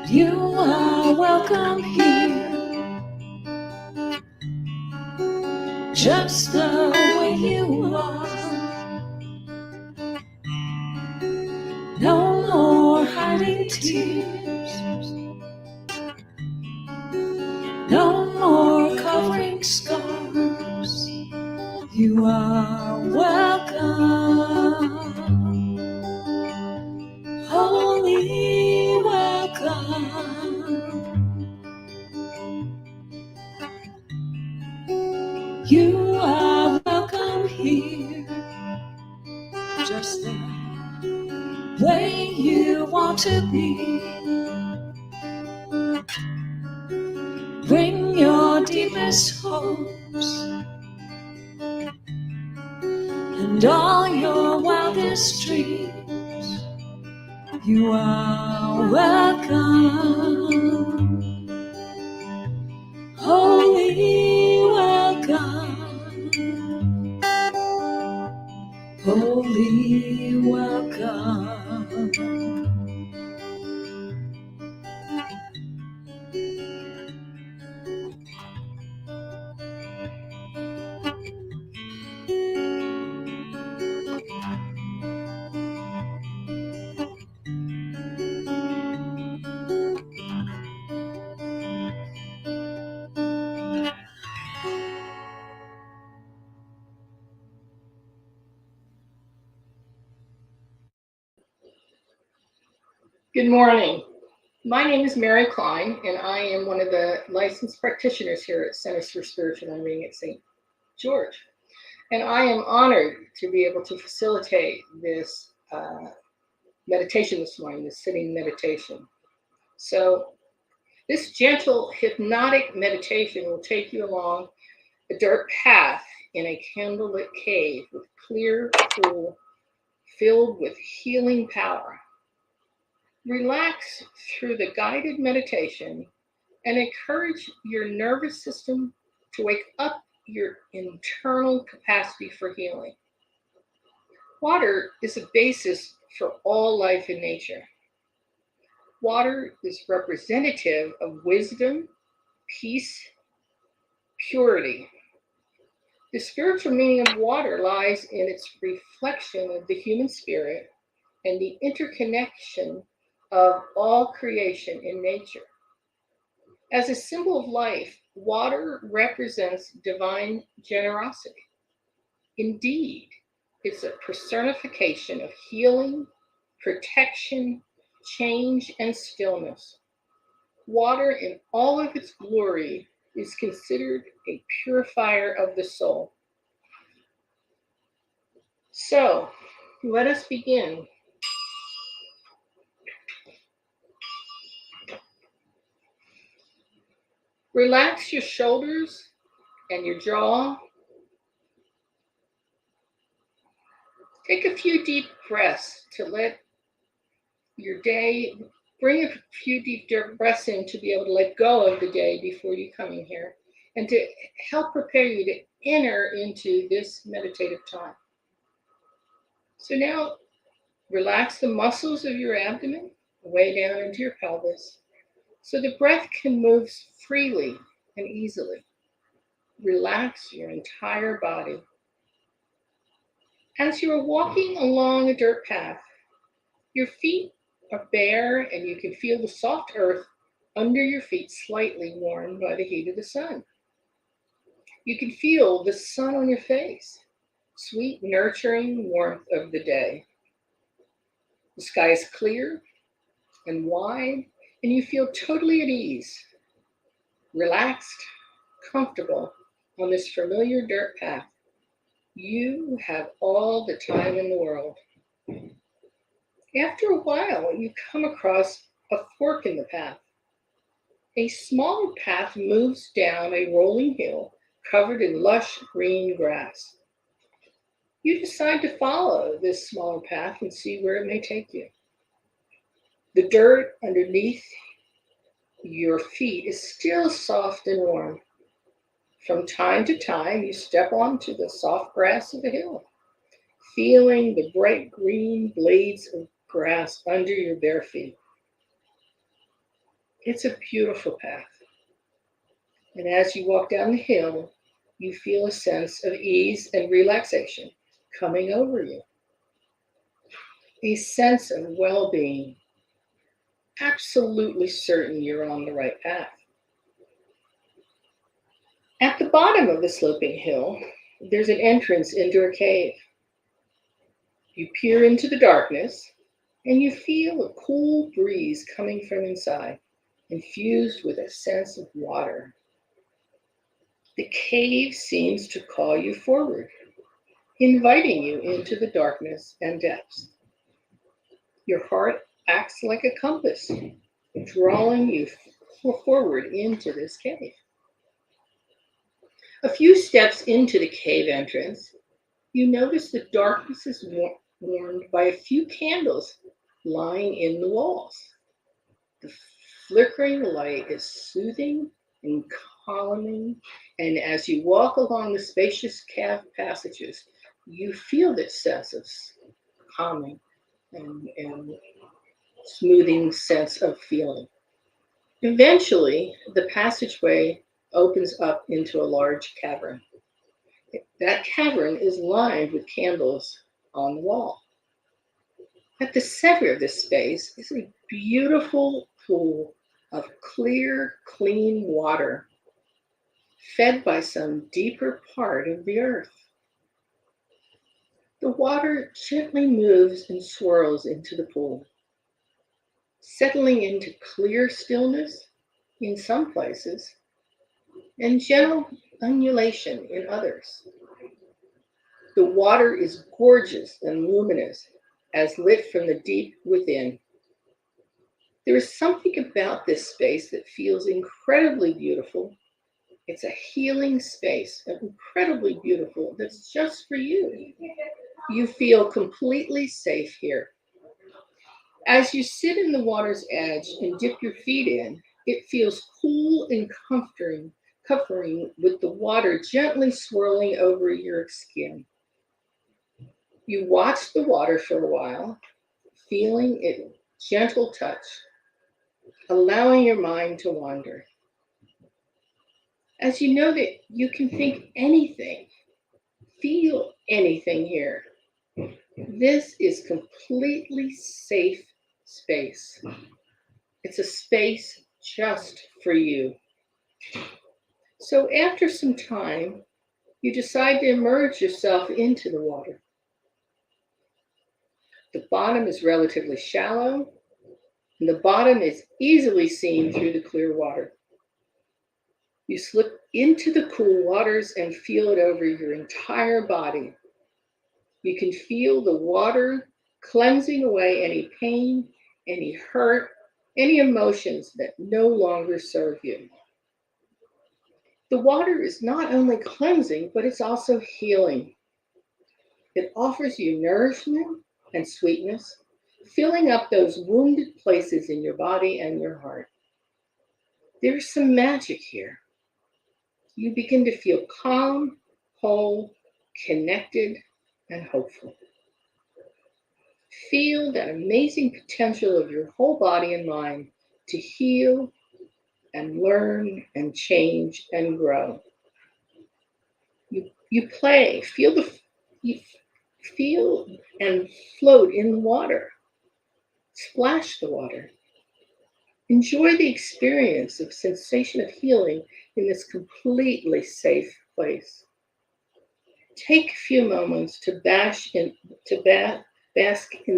You are welcome here, just the way you are. No more hiding tears, no more covering scars. You are welcome, holy welcome. You are welcome here, just the way you want to be. Bring your deepest hopes and all your wildest dreams. You are welcome, holy welcome, holy welcome. Good morning. My name is Mary Klein, and I am one of the licensed practitioners here at Centers for Spiritual Learning at St. George. And I am honored to be able to facilitate this meditation this morning, this sitting meditation. So this gentle hypnotic meditation will take you along a dirt path in a candlelit cave with clear pool filled with healing power. Relax through the guided meditation and encourage your nervous system to wake up your internal capacity for healing. Water is a basis for all life in nature. Water is representative of wisdom, peace, purity. The spiritual meaning of water lies in its reflection of the human spirit and the interconnection of all creation in nature. As a symbol of life, water represents divine generosity. Indeed, it's a personification of healing, protection, change, and stillness. Water in all of its glory is considered a purifier of the soul. So, let us begin. Relax your shoulders and your jaw. Take a few deep breaths to let your day, bring a few deep breaths in to be able to let go of the day before you come in here and to help prepare you to enter into this meditative time. So now relax the muscles of your abdomen way down into your pelvis so the breath can move freely and easily. Relax your entire body. As you are walking along a dirt path, your feet are bare and you can feel the soft earth under your feet slightly warmed by the heat of the sun. You can feel the sun on your face, sweet, nurturing warmth of the day. The sky is clear and wide, and you feel totally at ease, relaxed, comfortable on this familiar dirt path. You have all the time in the world. After a while, you come across a fork in the path. A smaller path moves down a rolling hill covered in lush green grass. You decide to follow this smaller path and see where it may take you. The dirt underneath your feet is still soft and warm. From time to time, you step onto the soft grass of the hill, feeling the bright green blades of grass under your bare feet. It's a beautiful path. And as you walk down the hill, you feel a sense of ease and relaxation coming over you. A sense of well-being, absolutely certain you're on the right path. At the bottom of the sloping hill, there's an entrance into a cave. You peer into the darkness, and you feel a cool breeze coming from inside, infused with a sense of water. The cave seems to call you forward, inviting you into the darkness and depths. Your heart acts like a compass, drawing you forward into this cave. A few steps into the cave entrance, you notice the darkness is warmed by a few candles lying in the walls. The flickering light is soothing and calming, and as you walk along the spacious cave passages, you feel this sense of calming and smoothing sense of feeling. Eventually, the passageway opens up into a large cavern. That cavern is lined with candles on the wall. At the center of this space is a beautiful pool of clear, clean water, fed by some deeper part of the earth. The water gently moves and swirls into the pool, settling into clear stillness in some places and gentle undulation in others. The water is gorgeous and luminous as lit from the deep within. There is something about this space that feels incredibly beautiful. It's a healing space, incredibly beautiful, that's just for you. You feel completely safe here. As you sit in the water's edge and dip your feet in, it feels cool and comforting with the water gently swirling over your skin. You watch the water for a while, feeling its gentle touch, allowing your mind to wander. As you know that you can think anything, feel anything here. This is completely safe space. It's a space just for you. So after some time, you decide to immerse yourself into the water. The bottom is relatively shallow, and the bottom is easily seen through the clear water. You slip into the cool waters and feel it over your entire body. You can feel the water cleansing away any pain, any hurt, any emotions that no longer serve you. The water is not only cleansing, but it's also healing. It offers you nourishment and sweetness, filling up those wounded places in your body and your heart. There's some magic here. You begin to feel calm, whole, connected, and hopeful. Feel that amazing potential of your whole body and mind to heal and learn and change and grow. You play, you feel and float in the water. Splash the water. Enjoy the experience of sensation of healing in this completely safe place. Take a few moments to bask in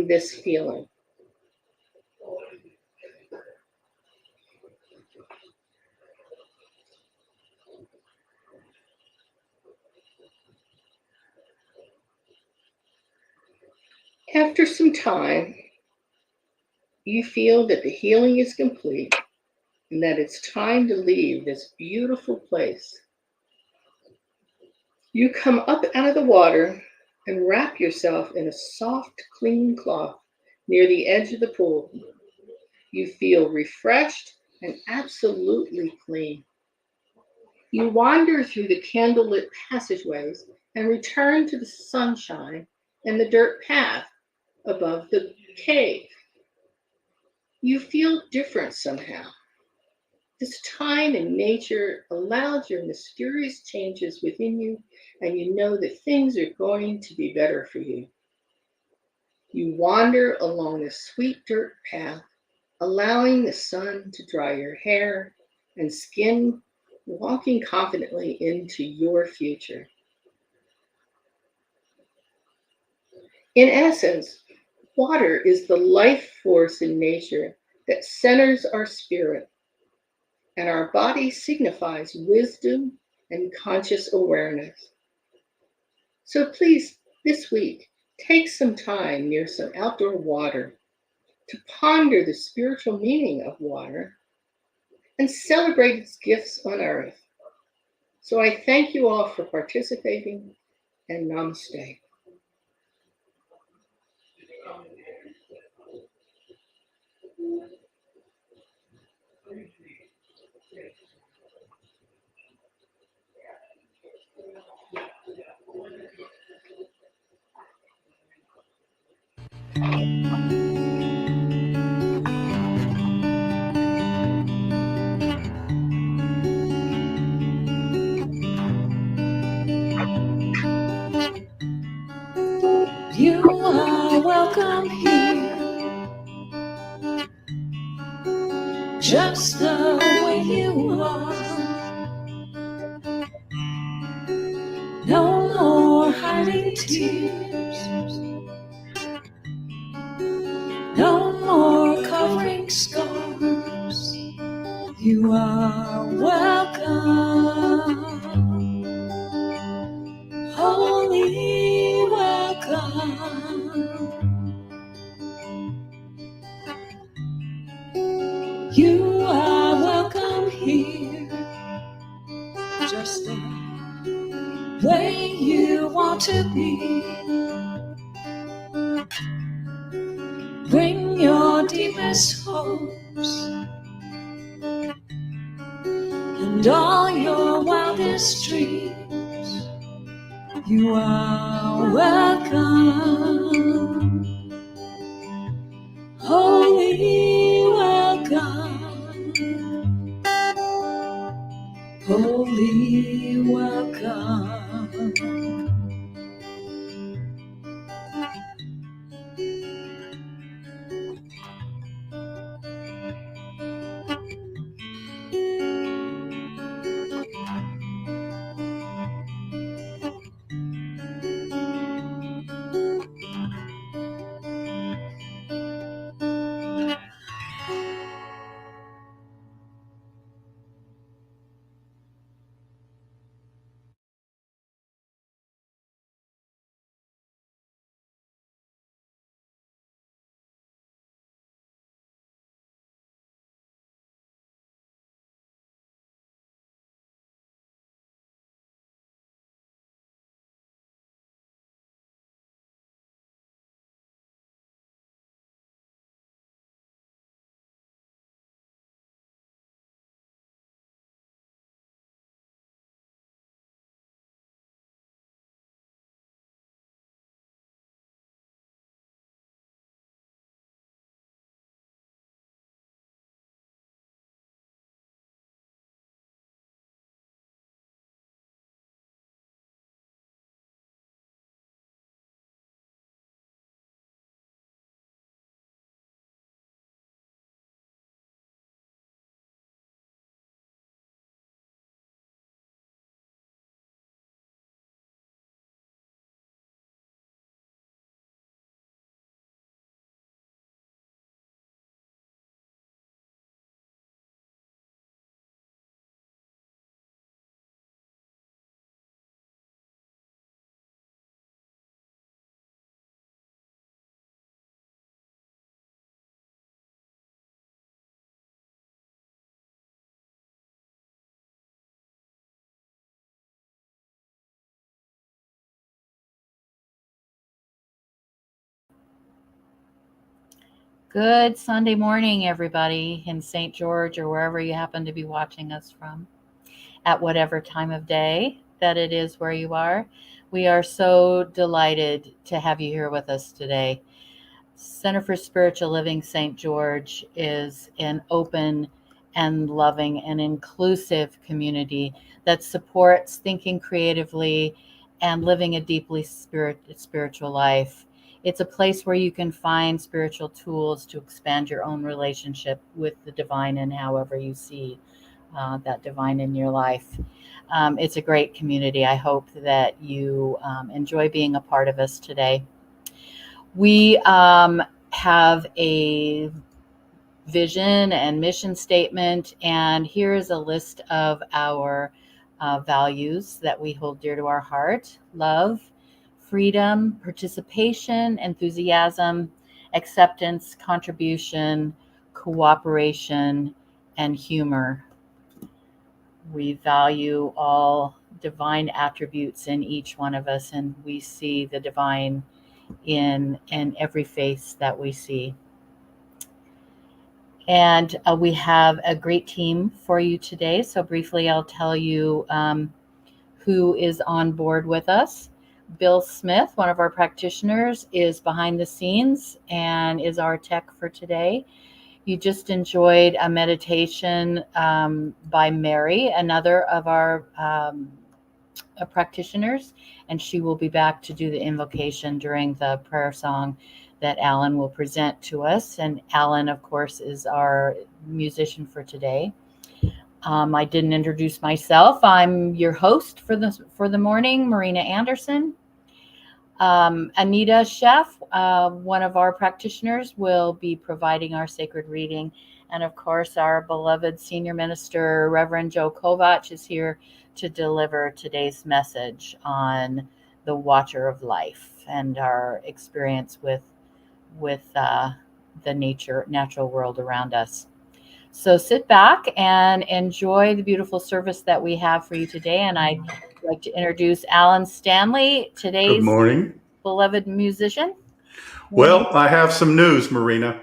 this feeling. After some time, you feel that the healing is complete and that it's time to leave this beautiful place. You come up out of the water and wrap yourself in a soft, clean cloth near the edge of the pool. You feel refreshed and absolutely clean. You wander through the candlelit passageways and return to the sunshine and the dirt path above the cave. You feel different somehow. This time in nature allows your mysterious changes within you, and you know that things are going to be better for you. You wander along the sweet dirt path, allowing the sun to dry your hair and skin, walking confidently into your future. In essence, water is the life force in nature that centers our spirit, and our body signifies wisdom and conscious awareness. So please, this week, take some time near some outdoor water to ponder the spiritual meaning of water and celebrate its gifts on earth. So I thank you all for participating, and namaste. You are welcome here, just the way you are. No more hiding tears, no more covering scars. You are welcome, holy welcome. You are welcome here, just the way you want to be. Bring your deepest hopes and all your wildest dreams. You are welcome, holy welcome, holy welcome. Good Sunday morning, everybody in St. George or wherever you happen to be watching us from, at whatever time of day that it is where you are. We are so delighted to have you here with us today. Center for Spiritual Living St. George is an open and loving and inclusive community that supports thinking creatively and living a deeply spiritual life. It's a place where you can find spiritual tools to expand your own relationship with the divine and however you see that divine in your life. It's a great community. I hope that you enjoy being a part of us today. We have a vision and mission statement, and here's a list of our values that we hold dear to our heart: love, freedom, participation, enthusiasm, acceptance, contribution, cooperation, and humor. We value all divine attributes in each one of us, and we see the divine in every face that we see. And we have a great team for you today. So briefly, I'll tell you who is on board with us. Bill Smith, one of our practitioners, is behind the scenes and is our tech for today. You just enjoyed a meditation by Mary, another of our practitioners, and she will be back to do the invocation during the prayer song that Alan will present to us. And Alan, of course, is our musician for today. I didn't introduce myself. I'm your host for the morning, Marina Anderson. Anita Chef, one of our practitioners, will be providing our sacred reading. And of course, our beloved senior minister, Reverend Joe Kovach, is here to deliver today's message on the Watcher of Life and our experience with the natural world around us. So sit back and enjoy the beautiful service that we have for you today. And I'd like to introduce Alan Stanley, today's Good morning. beloved musician. Well, I have some news, Marina.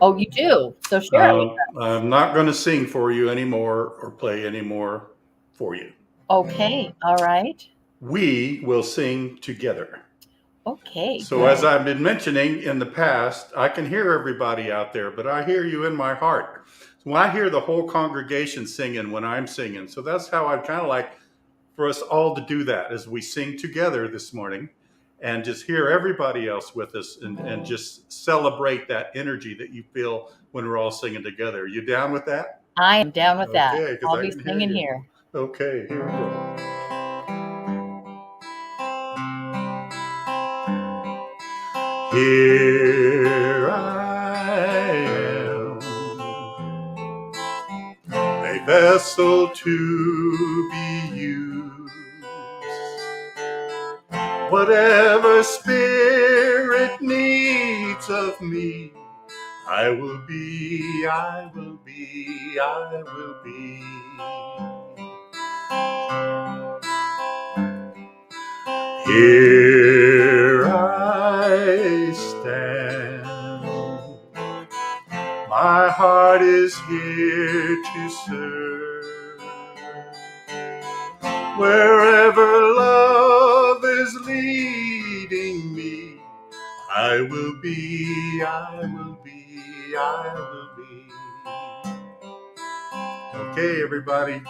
Oh, you do? So share it with us. I'm not going to sing for you anymore or play anymore for you. Okay, all right. We will sing together. Okay. So as I've been mentioning in the past, I can hear everybody out there, but I hear you in my heart. So I hear the whole congregation singing when I'm singing. So that's how I'd kind of like for us all to do that as we sing together this morning and just hear everybody else with us and just celebrate that energy that you feel when we're all singing together. You down with that? I am down with that. Okay, 'cause I'll I be can hear singing you. here. Okay, here we go. Here I am, a vessel to be used. Whatever spirit needs of me, I will be, I will be, I will be. Here I stand, my heart is here to serve. Wherever love is leading me, I will be, I will be, I will be. Okay, everybody.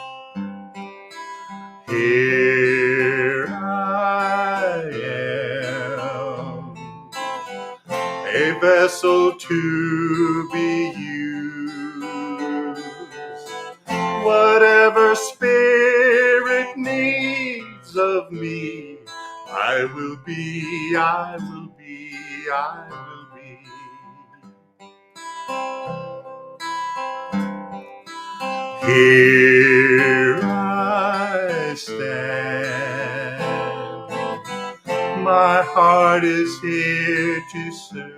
Here I am, a vessel to be used. Whatever spirit needs of me, I will be, I will be, I will be. Here I stand, my heart is here to serve.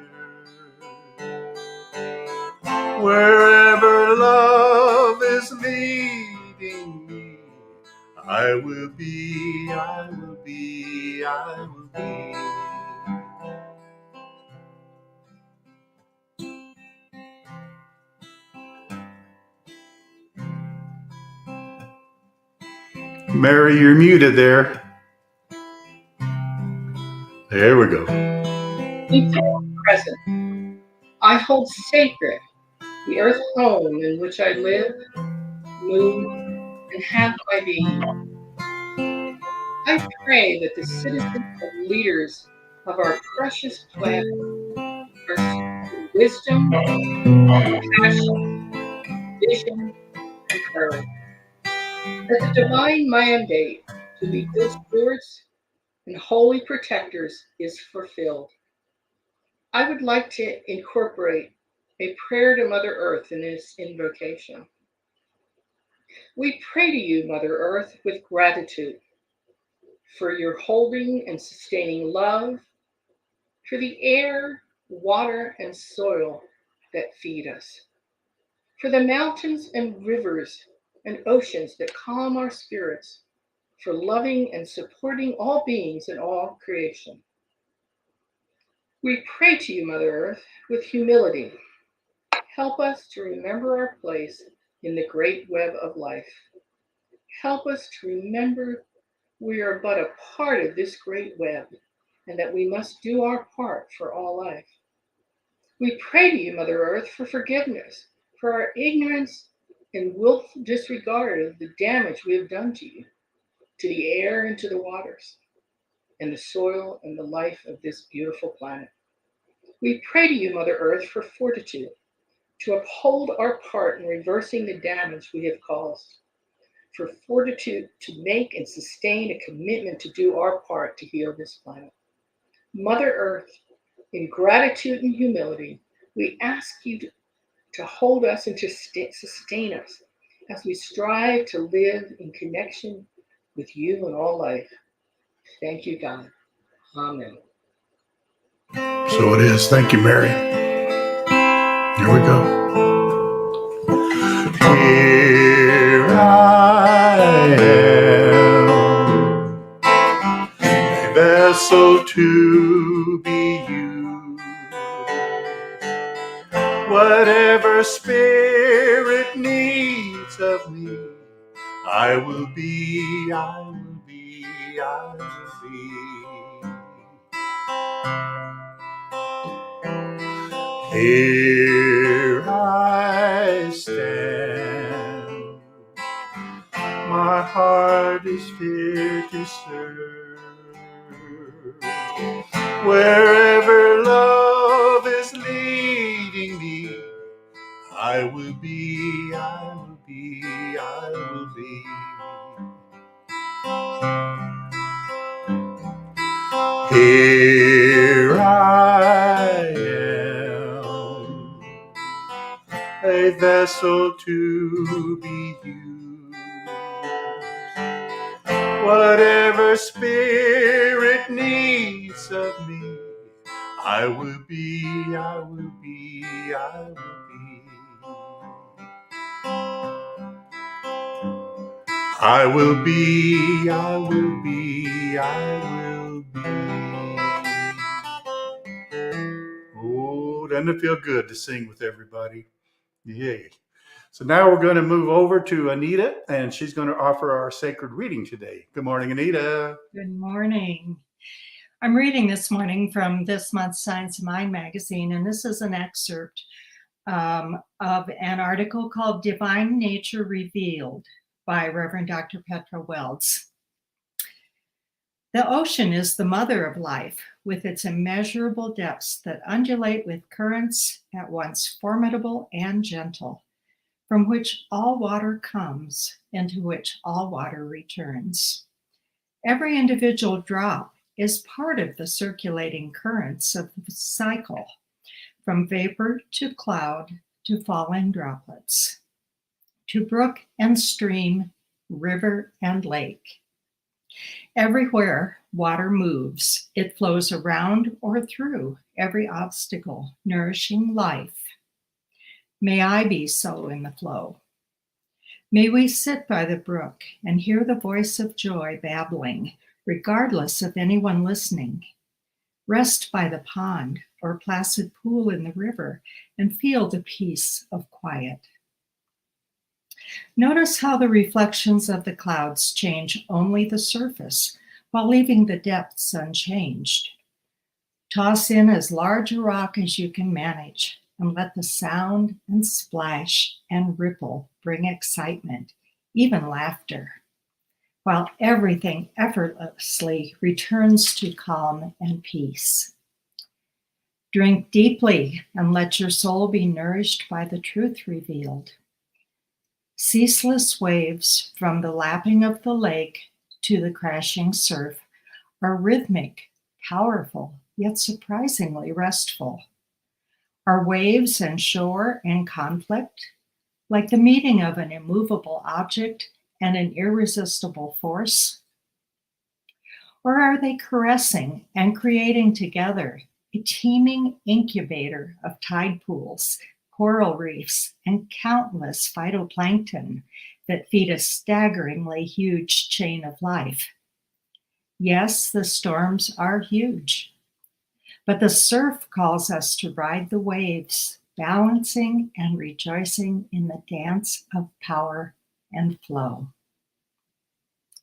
Wherever love is leading me, I will be, I will be, I will be. Mary, you're muted there. There we go. Eternal present, I hold sacred the earth home in which I live, move, and have my being. I pray that the citizens and leaders of our precious planet are showing wisdom, compassion, vision, and courage. That the divine mandate to be good stewards and holy protectors is fulfilled. I would like to incorporate a prayer to Mother Earth in this invocation. We pray to you, Mother Earth, with gratitude for your holding and sustaining love, for the air, water, and soil that feed us, for the mountains and rivers and oceans that calm our spirits, for loving and supporting all beings in all creation. We pray to you, Mother Earth, with humility. Help us to remember our place in the great web of life. Help us to remember we are but a part of this great web and that we must do our part for all life. We pray to you, Mother Earth, for forgiveness, for our ignorance and willful disregard of the damage we have done to you, to the air and to the waters, and the soil and the life of this beautiful planet. We pray to you, Mother Earth, for fortitude, to uphold our part in reversing the damage we have caused, for fortitude to make and sustain a commitment to do our part to heal this planet. Mother Earth, in gratitude and humility, we ask you to hold us and to sustain us as we strive to live in connection with you and all life. Thank you, God. Amen. So it is. Thank you, Mary. Here we go. Here I am, a vessel to be used. Whatever spirit needs of me, I will be, I will be, I will be. Here I stand, my heart is here to serve. Wherever love is leading me, I will be, I will be, I will be. Here I am, a vessel to be used. Whatever spirit needs of me, I will be, I will be, I will be. I will be, I will be, I will be. Oh, doesn't it feel good to sing with everybody? Yay. So now we're going to move over to Anita, and she's going to offer our sacred reading today. Good morning, Anita. Good morning. I'm reading this morning from this month's Science of Mind magazine, and this is an excerpt of an article called Divine Nature Revealed by Reverend Dr. Petra Wells. The ocean is the mother of life, with its immeasurable depths that undulate with currents at once formidable and gentle, from which all water comes, into which all water returns. Every individual drop is part of the circulating currents of the cycle, from vapor to cloud to falling droplets, to brook and stream, river and lake. Everywhere water moves, it flows around or through every obstacle, nourishing life. May I be so in the flow. May we sit by the brook and hear the voice of joy babbling, regardless of anyone listening. Rest by the pond or placid pool in the river and feel the peace of quiet. Notice how the reflections of the clouds change only the surface while leaving the depths unchanged. Toss in as large a rock as you can manage, and let the sound and splash and ripple bring excitement, even laughter, while everything effortlessly returns to calm and peace. Drink deeply and let your soul be nourished by the truth revealed. Ceaseless waves from the lapping of the lake to the crashing surf are rhythmic, powerful, yet surprisingly restful. Are waves and shore in conflict, like the meeting of an immovable object and an irresistible force? Or are they caressing and creating together a teeming incubator of tide pools, coral reefs, and countless phytoplankton that feed a staggeringly huge chain of life? Yes, the storms are huge, but the surf calls us to ride the waves, balancing and rejoicing in the dance of power and flow.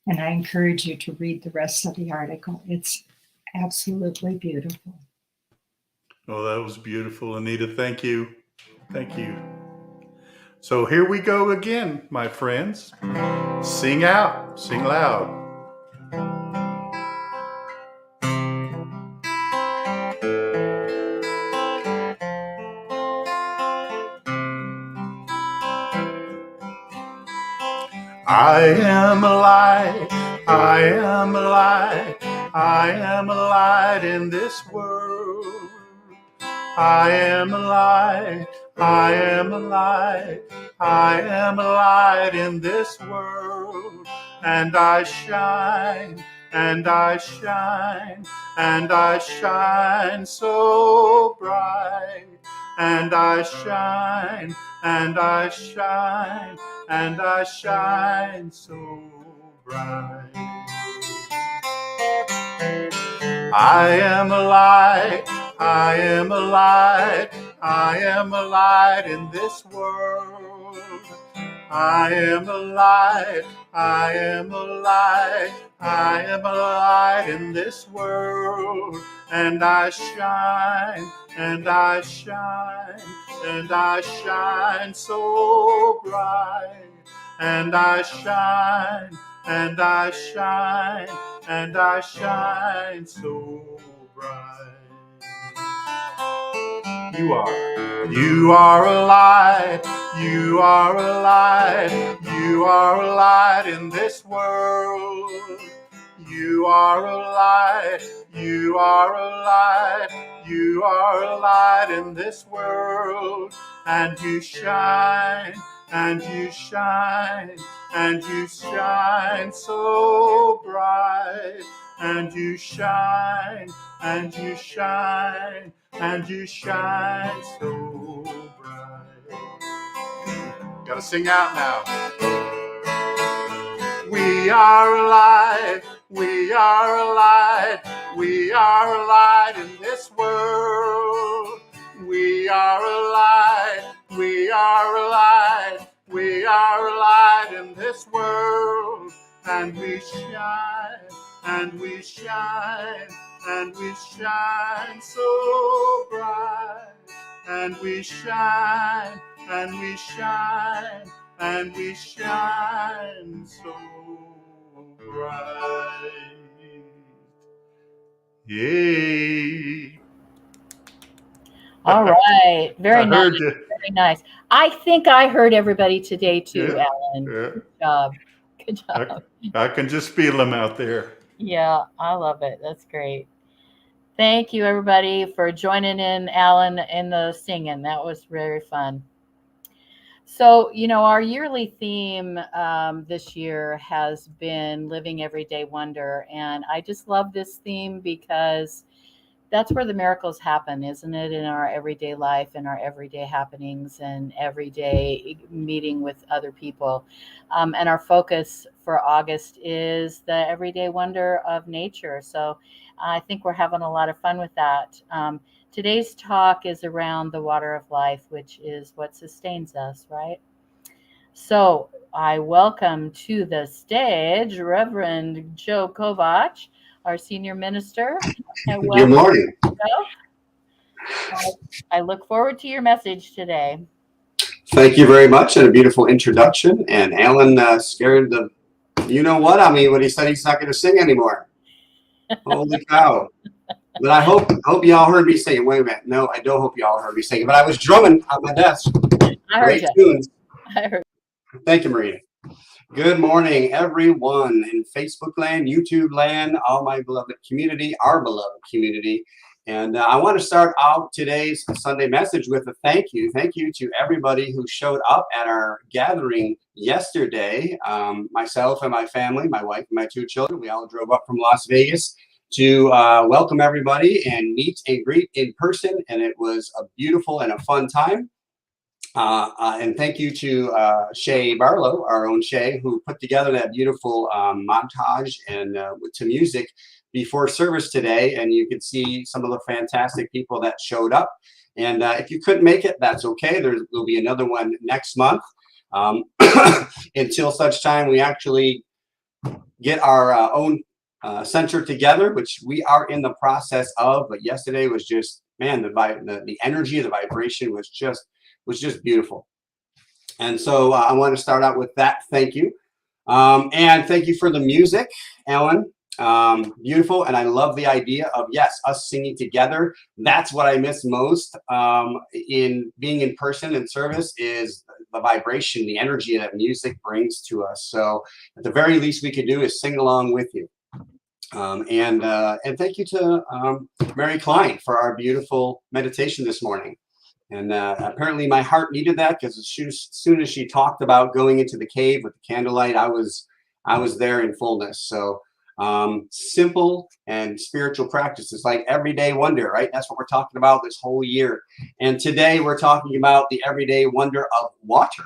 And I encourage you to read the rest of the article. It's absolutely beautiful. Oh, that was beautiful, Anita. Thank you. Thank you. So here we go again, my friends. Sing out, sing loud. I am a light, I am a light, I am a light in this world. I am a light, I am a light, I am a light in this world. And I shine, and I shine, and I shine so bright. And I shine, and I shine, and I shine so bright. I am a light, I am a light, I am a light in this world. I am a light, I am a light, I am a light in this world. And I shine, and I shine, and I shine so bright. And I shine, and I shine, and I shine so bright. You are a light, you are a light, you are a light in this world. You are a light, you are a light, you are a light in this world. And you shine, and you shine, and you shine so bright. And you shine, and you shine, and you shine so bright. Gotta sing out now. We are a light, we are a light, we are a light in this world. We are a light, we are a light, we are a light in this world. And we shine, and we shine, and we shine so bright. And we shine, and we shine, and we shine so bright. Yay. All right. Very I nice. heard you. Very nice. I think I heard everybody today too, Yeah, Alan. yeah. Good job. Good job. I can just feel them out there. Yeah, I love it. That's great. Thank you, everybody, for joining in, Alan, in the singing. That was very fun. So, our yearly theme this year has been Living Everyday Wonder. And I just love this theme because that's where the miracles happen, isn't it? In our everyday life, in our everyday happenings, and everyday meeting with other people. And our focus for August is the everyday wonder of nature. So I think we're having a lot of fun with that. Today's talk is around the water of life, which is what sustains us, right? So I welcome to the stage Reverend Joe Kovach, our senior minister. Good morning. I look forward to your message today. Thank you very much, and a beautiful introduction. And Alan scared the, you know what? I mean, when he said he's not going to sing anymore. Holy cow! But I hope y'all heard me singing. Wait a minute, no, I don't hope y'all heard me singing. But I was drumming on my desk. I heard you. Tunes. I heard. Thank you, Marina. Good morning, everyone in Facebook land, YouTube land, all my beloved community, our beloved community. And I want to start out today's Sunday message with a thank you. Thank you to everybody who showed up at our gathering yesterday. Myself and my family, my wife and my two children, we all drove up from Las Vegas to welcome everybody and meet and greet in person. And it was a beautiful and a fun time. And thank you to Shay Barlow, our own Shay, who put together that beautiful montage and to music before service today. And you can see some of the fantastic people that showed up. And if you couldn't make it, that's okay. There will be another one next month until such time we actually get our own center together, which we are in the process of. But yesterday was just, man, the energy, the vibration was just beautiful. And so I want to start out with that. Thank you. And thank you for the music, Alan. Beautiful. And I love the idea of, yes, us singing together. That's what I miss most in being in person and service is the vibration, the energy that music brings to us. So at the very least we could do is sing along with you. And thank you to Mary Klein for our beautiful meditation this morning. And apparently my heart needed that, because as soon as she talked about going into the cave with the candlelight, I was there in fullness. So simple and spiritual practices like everyday wonder, right? That's what we're talking about this whole year. And today we're talking about the everyday wonder of water.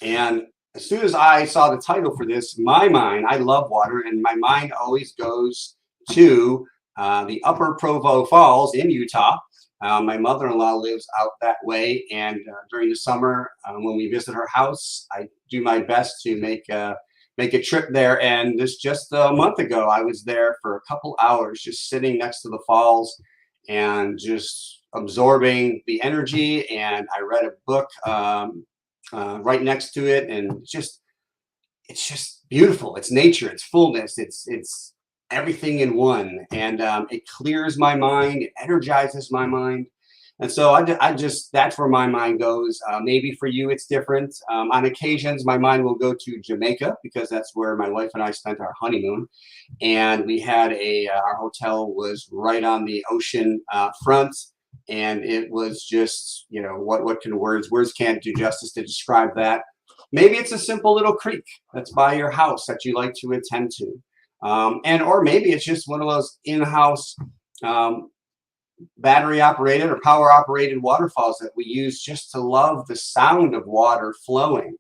And as soon as I saw the title for this, my mind, I love water, and my mind always goes to the Upper Provo Falls in Utah. My mother-in-law lives out that way, and during the summer, when we visit her house, I do my best to make a trip there. And this just a month ago, I was there for a couple hours, just sitting next to the falls and just absorbing the energy. And I read a book right next to it, and it's just beautiful. It's nature, it's fullness, it's everything in one, and it clears my mind, it energizes my mind. And so I just that's where my mind goes. Maybe for you it's different. On occasions my mind will go to Jamaica, because that's where my wife and I spent our honeymoon, and we had our hotel was right on the ocean front, and it was just, you know, what can words can't do justice to describe that. Maybe it's a simple little creek that's by your house that you like to attend to. Or maybe it's just one of those in-house battery operated or power operated waterfalls that we use just to love the sound of water flowing.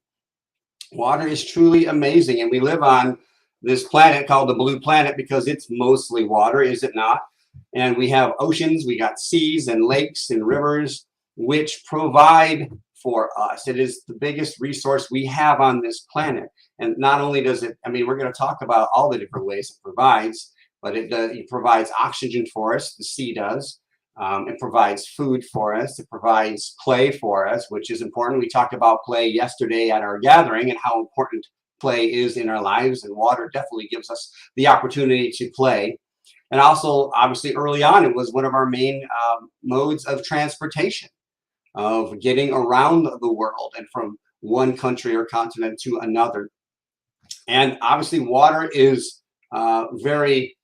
Water is truly amazing, and we live on this planet called the blue planet because it's mostly water, is it not? And we have oceans, we got seas and lakes and rivers, which provide for us. It is the biggest resource we have on this planet. And not only does it, I mean, we're going to talk about all the different ways it provides, but it provides oxygen for us, the sea does. It provides food for us. It provides play for us, which is important. We talked about play yesterday at our gathering and how important play is in our lives, and water definitely gives us the opportunity to play. And also, obviously, early on, it was one of our main modes of transportation, of getting around the world and from one country or continent to another. And obviously, water is very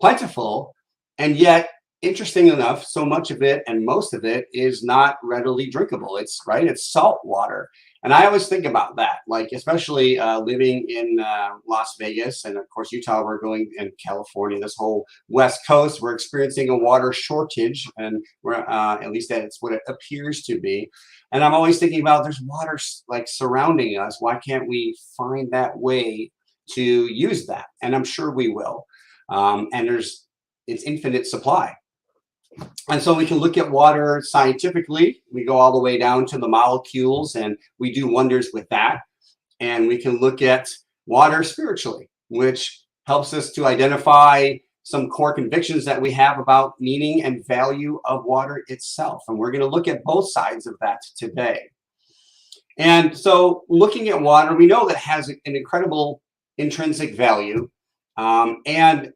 plentiful, and yet, interesting enough, so much of it and most of it is not readily drinkable. It's salt water. And I always think about that, like especially living in Las Vegas and of course Utah, we're going in California, this whole West Coast, we're experiencing a water shortage, and we're at least that's what it appears to be. And I'm always thinking about there's water like surrounding us. Why can't we find that way to use that? And I'm sure we will. And it's infinite supply. And so we can look at water scientifically. We go all the way down to the molecules, and we do wonders with that. And we can look at water spiritually, which helps us to identify some core convictions that we have about meaning and value of water itself. And we're going to look at both sides of that today. And so looking at water, we know that it has an incredible intrinsic value. And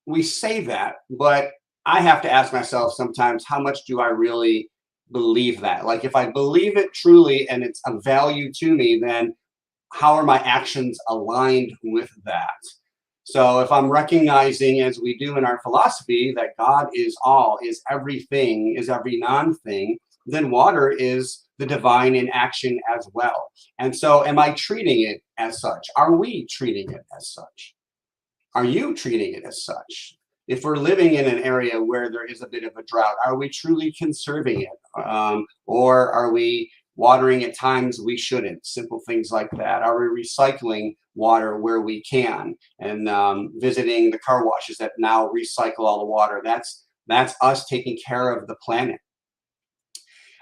we say that, but I have to ask myself sometimes, how much do I really believe that? Like, if I believe it truly and it's a value to me, then how are my actions aligned with that? So if I'm recognizing, as we do in our philosophy, that God is all, is everything, is every non-thing, then water is the divine in action as well. And so am I treating it as such? Are we treating it as such? Are you treating it as such? If we're living in an area where there is a bit of a drought, are we truly conserving it? Or are we watering at times we shouldn't? Simple things like that. Are we recycling water where we can? And visiting the car washes that now recycle all the water. That's us taking care of the planet.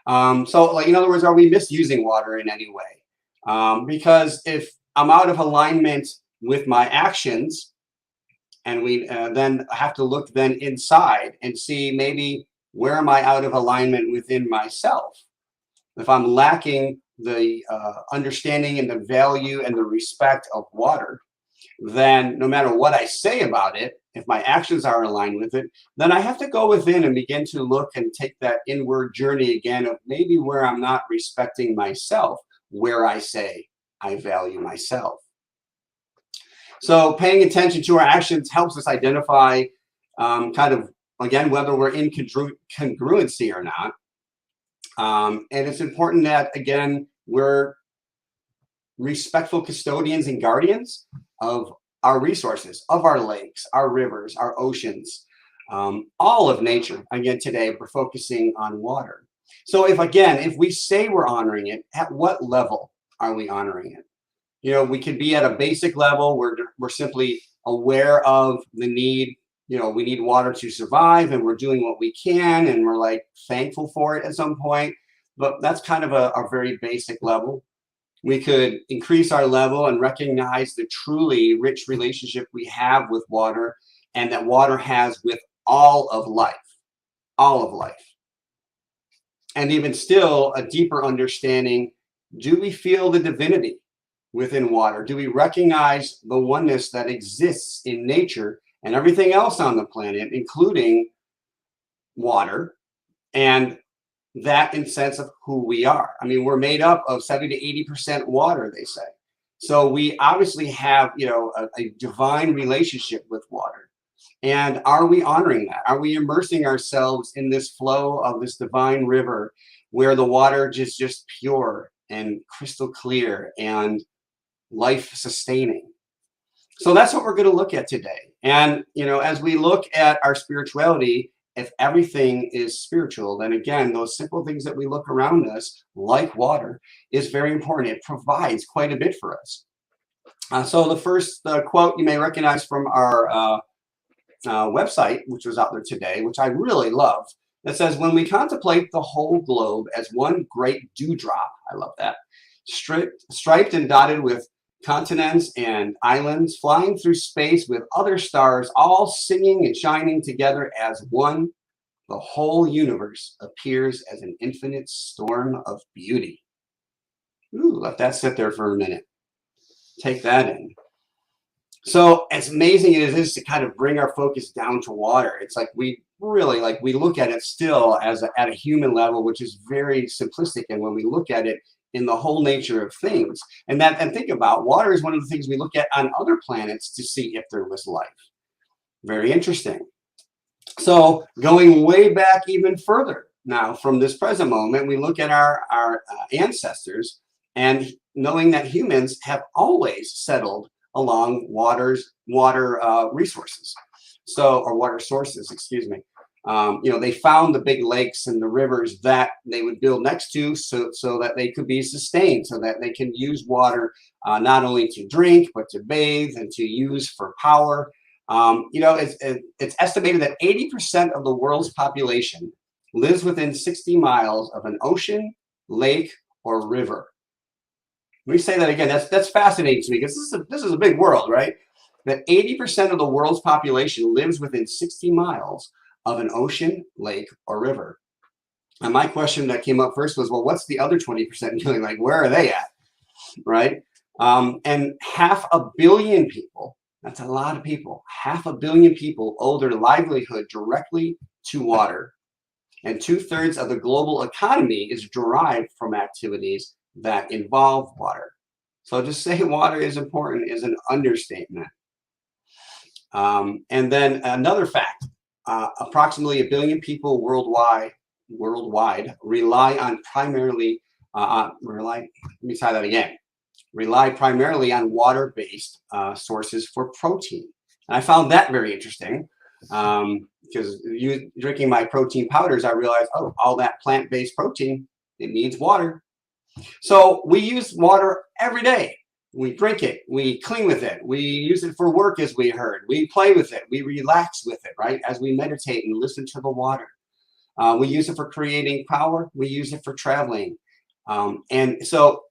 So, like, in other words, are we misusing water in any way? Because if I'm out of alignment with my actions, and we then have to look then inside and see, maybe, where am I out of alignment within myself? If I'm lacking the understanding and the value and the respect of water, then no matter what I say about it, if my actions are aligned with it, then I have to go within and begin to look and take that inward journey again of maybe where I'm not respecting myself, where I say I value myself. So paying attention to our actions helps us identify kind of, again, whether we're in congruency or not. And it's important that, again, we're respectful custodians and guardians of our resources, of our lakes, our rivers, our oceans, all of nature. Again, today we're focusing on water. So if we say we're honoring it, at what level are we honoring it? You know, we could be at a basic level where we're simply aware of the need. You know, we need water to survive, and we're doing what we can, and we're like thankful for it at some point. But that's kind of a very basic level. We could increase our level and recognize the truly rich relationship we have with water, and that water has with all of life, all of life. And even still, a deeper understanding, do we feel the divinity within water? Do we recognize the oneness that exists in nature and everything else on the planet, including water, and that in sense of who we are? I mean, we're made up of 70 to 80% water, they say. So we obviously have, you know, a divine relationship with water. And are we honoring that? Are we immersing ourselves in this flow of this divine river where the water is just pure and crystal clear and life sustaining? So that's what we're going to look at today. And, you know, as we look at our spirituality, if everything is spiritual, then again, those simple things that we look around us, like water, is very important. It provides quite a bit for us. So the first quote you may recognize from our website, which was out there today, which I really love, that says, when we contemplate the whole globe as one great dewdrop, I love that, striped and dotted with continents and islands, flying through space with other stars, all singing and shining together as one, the whole universe appears as an infinite storm of beauty. Ooh, let that sit there for a minute. Take that in. So as amazing as it is to kind of bring our focus down to water, it's like we really, like, we look at it still as at a human level, which is very simplistic. And when we look at it in the whole nature of things, and think about, water is one of the things we look at on other planets to see if there was life. Very interesting. So going way back even further now from this present moment, we look at our ancestors, and knowing that humans have always settled along water resources. So, or water sources, excuse me. You know, they found the big lakes and the rivers that they would build next to, so that they could be sustained, so that they can use water not only to drink, but to bathe and to use for power. You know, it's estimated that 80% of the world's population lives within 60 miles of an ocean, lake, or river. Let me say that again. That's fascinating to me, because this is a big world, right? that 80% of the world's population lives within 60 miles of an ocean, lake, or river. And my question that came up first was, well, what's the other 20% doing? Like, where are they at? Right? And 500 million people, that's a lot of people, 500 million people owe their livelihood directly to water. And 2/3 of the global economy is derived from activities that involve water. So to say water is important is an understatement. And then another fact, approximately 1 billion people worldwide rely primarily on water-based sources for protein. And I found that very interesting because drinking my protein powders, I realized, oh, all that plant-based protein, it needs water. So we use water every day. We drink it, we clean with it, we use it for work, as we heard, we play with it, we relax with it, right? As we meditate and listen to the water. We use it for creating power, we use it for traveling. And so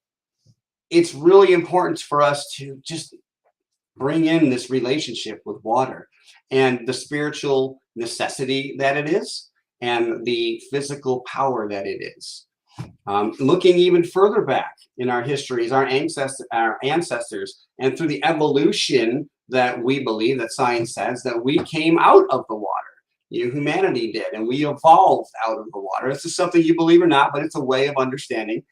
it's really important for us to just bring in this relationship with water and the spiritual necessity that it is and the physical power that it is. Looking even further back in our histories, our ancestors, and through the evolution that we believe, that science says, that we came out of the water. Humanity did, and we evolved out of the water. This is something you believe or not, but it's a way of understanding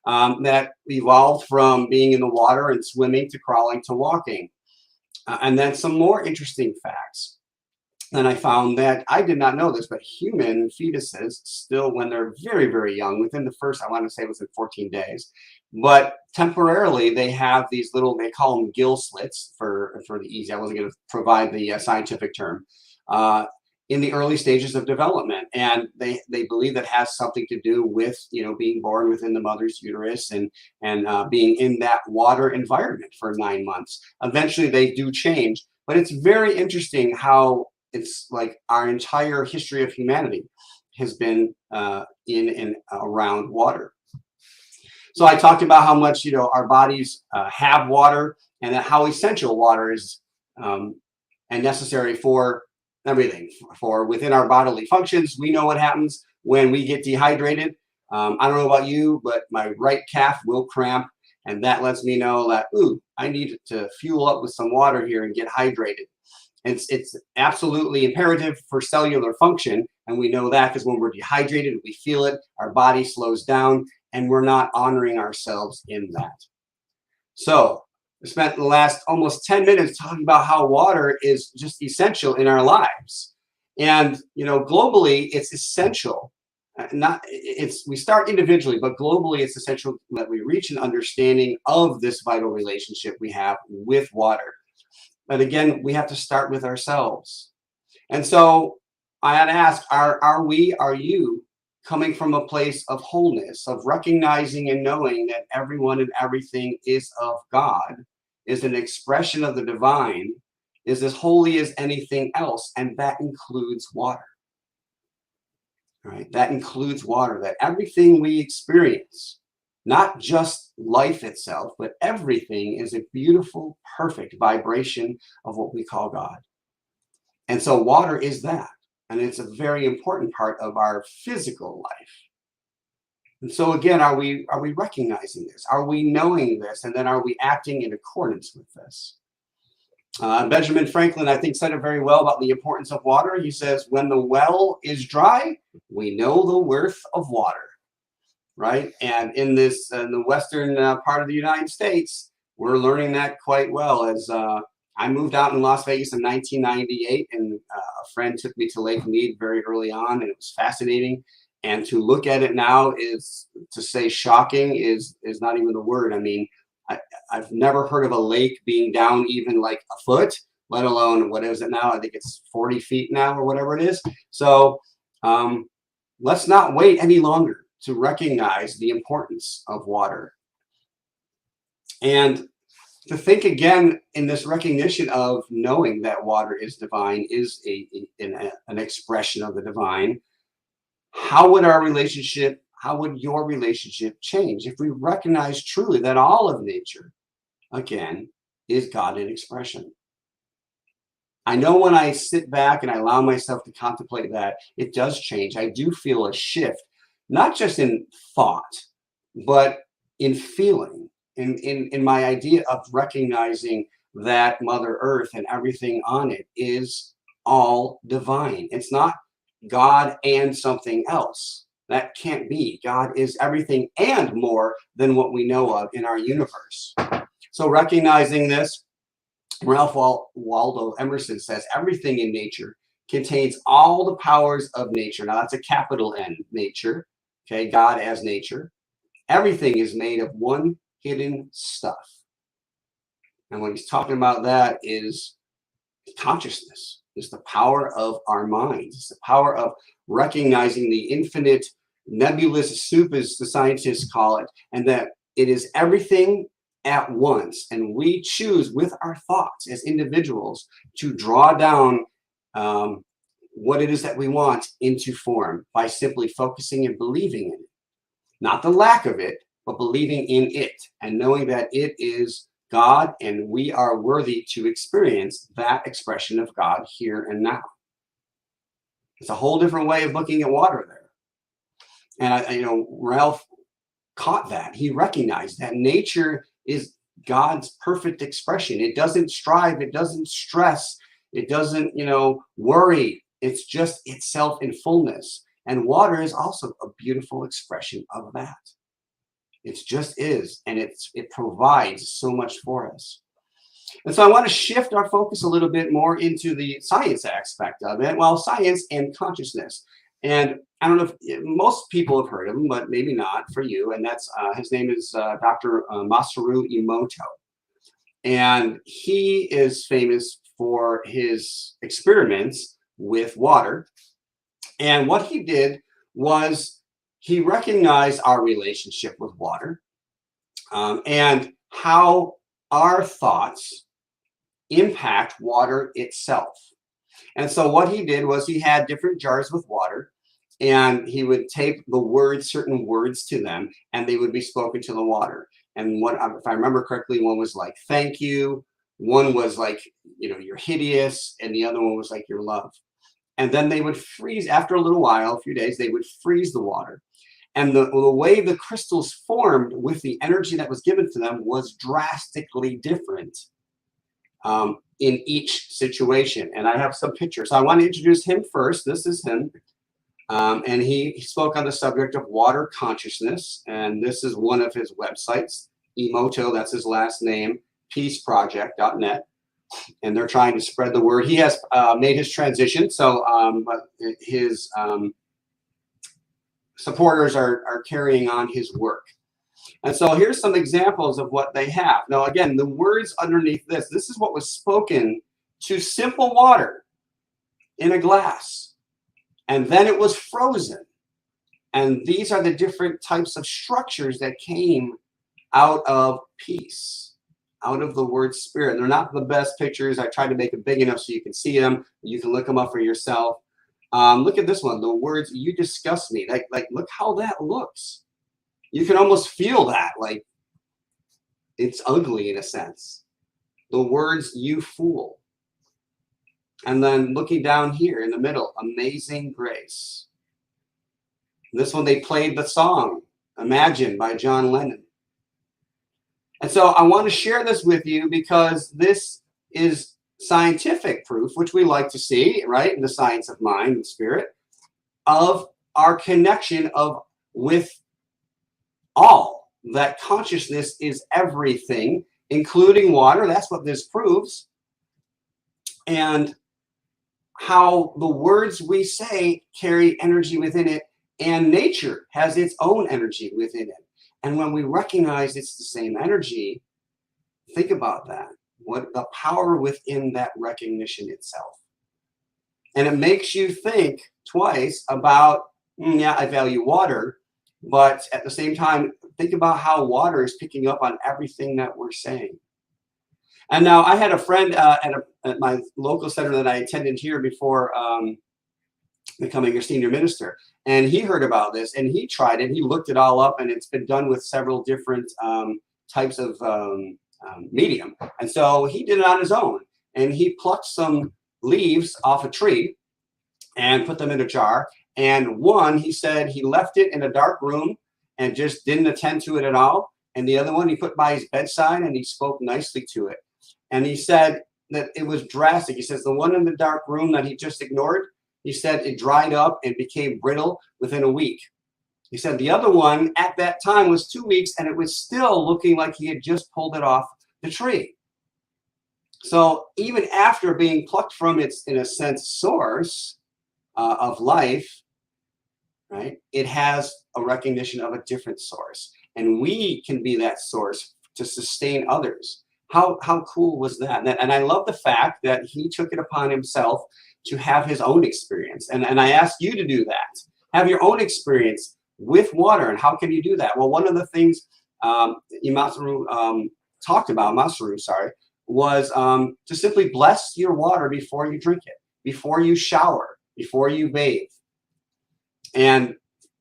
that evolved from being in the water and swimming to crawling to walking. And then some more interesting facts. And I found that, I did not know this, but human fetuses still, when they're very, very young, within the first, I want to say it was in 14 days, but temporarily they have these little, they call them gill slits for the easy, I wasn't going to provide the scientific term, in the early stages of development. And they believe that has something to do with, being born within the mother's uterus and being in that water environment for 9 months. Eventually they do change, but it's very interesting how it's like our entire history of humanity has been in and around water. So I talked about how much, our bodies have water and how essential water is and necessary for everything, for within our bodily functions. We know what happens when we get dehydrated. I don't know about you, but my right calf will cramp, and that lets me know that, ooh, I need to fuel up with some water here and get hydrated. It's absolutely imperative for cellular function, and we know that because when we're dehydrated, we feel it, our body slows down, and we're not honoring ourselves in that. So I spent the last almost 10 minutes talking about how water is just essential in our lives. And, globally, it's essential. We start individually, but globally, it's essential that we reach an understanding of this vital relationship we have with water. But again, we have to start with ourselves. And so I had to ask, are you coming from a place of wholeness, of recognizing and knowing that everyone and everything is of God, is an expression of the divine, is as holy as anything else, and that includes water. Right? That includes water, that everything we experience, not just life itself, but everything is a beautiful, perfect vibration of what we call God. And so water is that. And it's a very important part of our physical life. And so again, are we recognizing this? Are we knowing this? And then are we acting in accordance with this? Benjamin Franklin, I think, said it very well about the importance of water. He says, when the well is dry, we know the worth of water. Right? And in the western part of the United States, we're learning that quite well. As I moved out in Las Vegas in 1998, and a friend took me to Lake Mead very early on, and it was fascinating. And to look at it now is, to say shocking is not even the word. I mean, I've never heard of a lake being down even like a foot, let alone, what is it now? I think it's 40 feet now or whatever it is. So let's not wait any longer to recognize the importance of water. And to think again in this recognition of knowing that water is divine, is an expression of the divine. How would your relationship change if we recognize truly that all of nature, again, is God in expression? I know when I sit back and I allow myself to contemplate that, it does change. I do feel a shift, not just in thought, but in feeling, in my idea of recognizing that Mother Earth and everything on it is all divine. It's not God and something else. That can't be. God is everything and more than what we know of in our universe. So recognizing this, Ralph Waldo Emerson says everything in nature contains all the powers of nature. Now that's a capital N, nature. Okay, God as nature. Everything is made of one hidden stuff. And what he's talking about that is consciousness, is the power of our minds. It's the power of recognizing the infinite nebulous soup, as the scientists call it, and that it is everything at once. And we choose with our thoughts as individuals to draw down what it is that we want into form by simply focusing and believing in it. Not the lack of it, but believing in it and knowing that it is God and we are worthy to experience that expression of God here and now. It's a whole different way of looking at water there. And Ralph caught that. He recognized that nature is God's perfect expression. It doesn't strive, it doesn't stress, it doesn't, worry. It's just itself in fullness. And water is also a beautiful expression of that. It just is, and it provides so much for us. And so I want to shift our focus a little bit more into the science aspect of it. Well, science and consciousness. And I don't know if most people have heard of him, but maybe not for you. And that's his name is Dr. Masaru Emoto. And he is famous for his experiments with water. And what he did was he recognized our relationship with water and how our thoughts impact water itself. And so what he did was he had different jars with water, and he would tape the words, certain words to them, and they would be spoken to the water. And what, if I remember correctly, one was like, thank you. One was like, you're hideous. And the other one was like, your love. And then they would freeze after a little while, a few days, they would freeze the water. And the way the crystals formed with the energy that was given to them was drastically different in each situation. And I have some pictures. I want to introduce him first. This is him. And he spoke on the subject of water consciousness. And this is one of his websites, Emoto, that's his last name, peaceproject.net. And they're trying to spread the word. He has made his transition. So but his supporters are carrying on his work. And so here's some examples of what they have. Now, again, the words underneath this is what was spoken to simple water in a glass. And then it was frozen. And these are the different types of structures that came out of peace, out of the word spirit. And they're not the best pictures. I tried to make it big enough so you can see them. You can look them up for yourself. Look at this one. The words, you disgust me. Like, look how that looks. You can almost feel that. Like, it's ugly in a sense. The words, you fool. And then looking down here in the middle, amazing grace. This one, they played the song, Imagine by John Lennon. And so I want to share this with you because this is scientific proof, which we like to see, right, in the science of mind and spirit, of our connection with all, that consciousness is everything, including water. That's what this proves. And how the words we say carry energy within it, and nature has its own energy within it. And when we recognize it's the same energy, think about that. What the power within that recognition itself. And it makes you think twice about, yeah, I value water, but at the same time, think about how water is picking up on everything that we're saying. And now I had a friend at my local center that I attended here before becoming a senior minister. And he heard about this and he tried it. He looked it all up, and it's been done with several different types of medium. And so he did it on his own. And he plucked some leaves off a tree and put them in a jar. And one, he said he left it in a dark room and just didn't attend to it at all. And the other one he put by his bedside and he spoke nicely to it. And he said that it was drastic. He says the one in the dark room that he just ignored, he said it dried up and became brittle within a week. He said the other one at that time was 2 weeks and it was still looking like he had just pulled it off the tree. So even after being plucked from its, in a sense, source of life, right, it has a recognition of a different source. And we can be that source to sustain others. How cool was that? And I love the fact that he took it upon himself to have his own experience. And I ask you to do that. Have your own experience with water. And how can you do that? Well, one of the things Masaru talked about, was to simply bless your water before you drink it, before you shower, before you bathe, and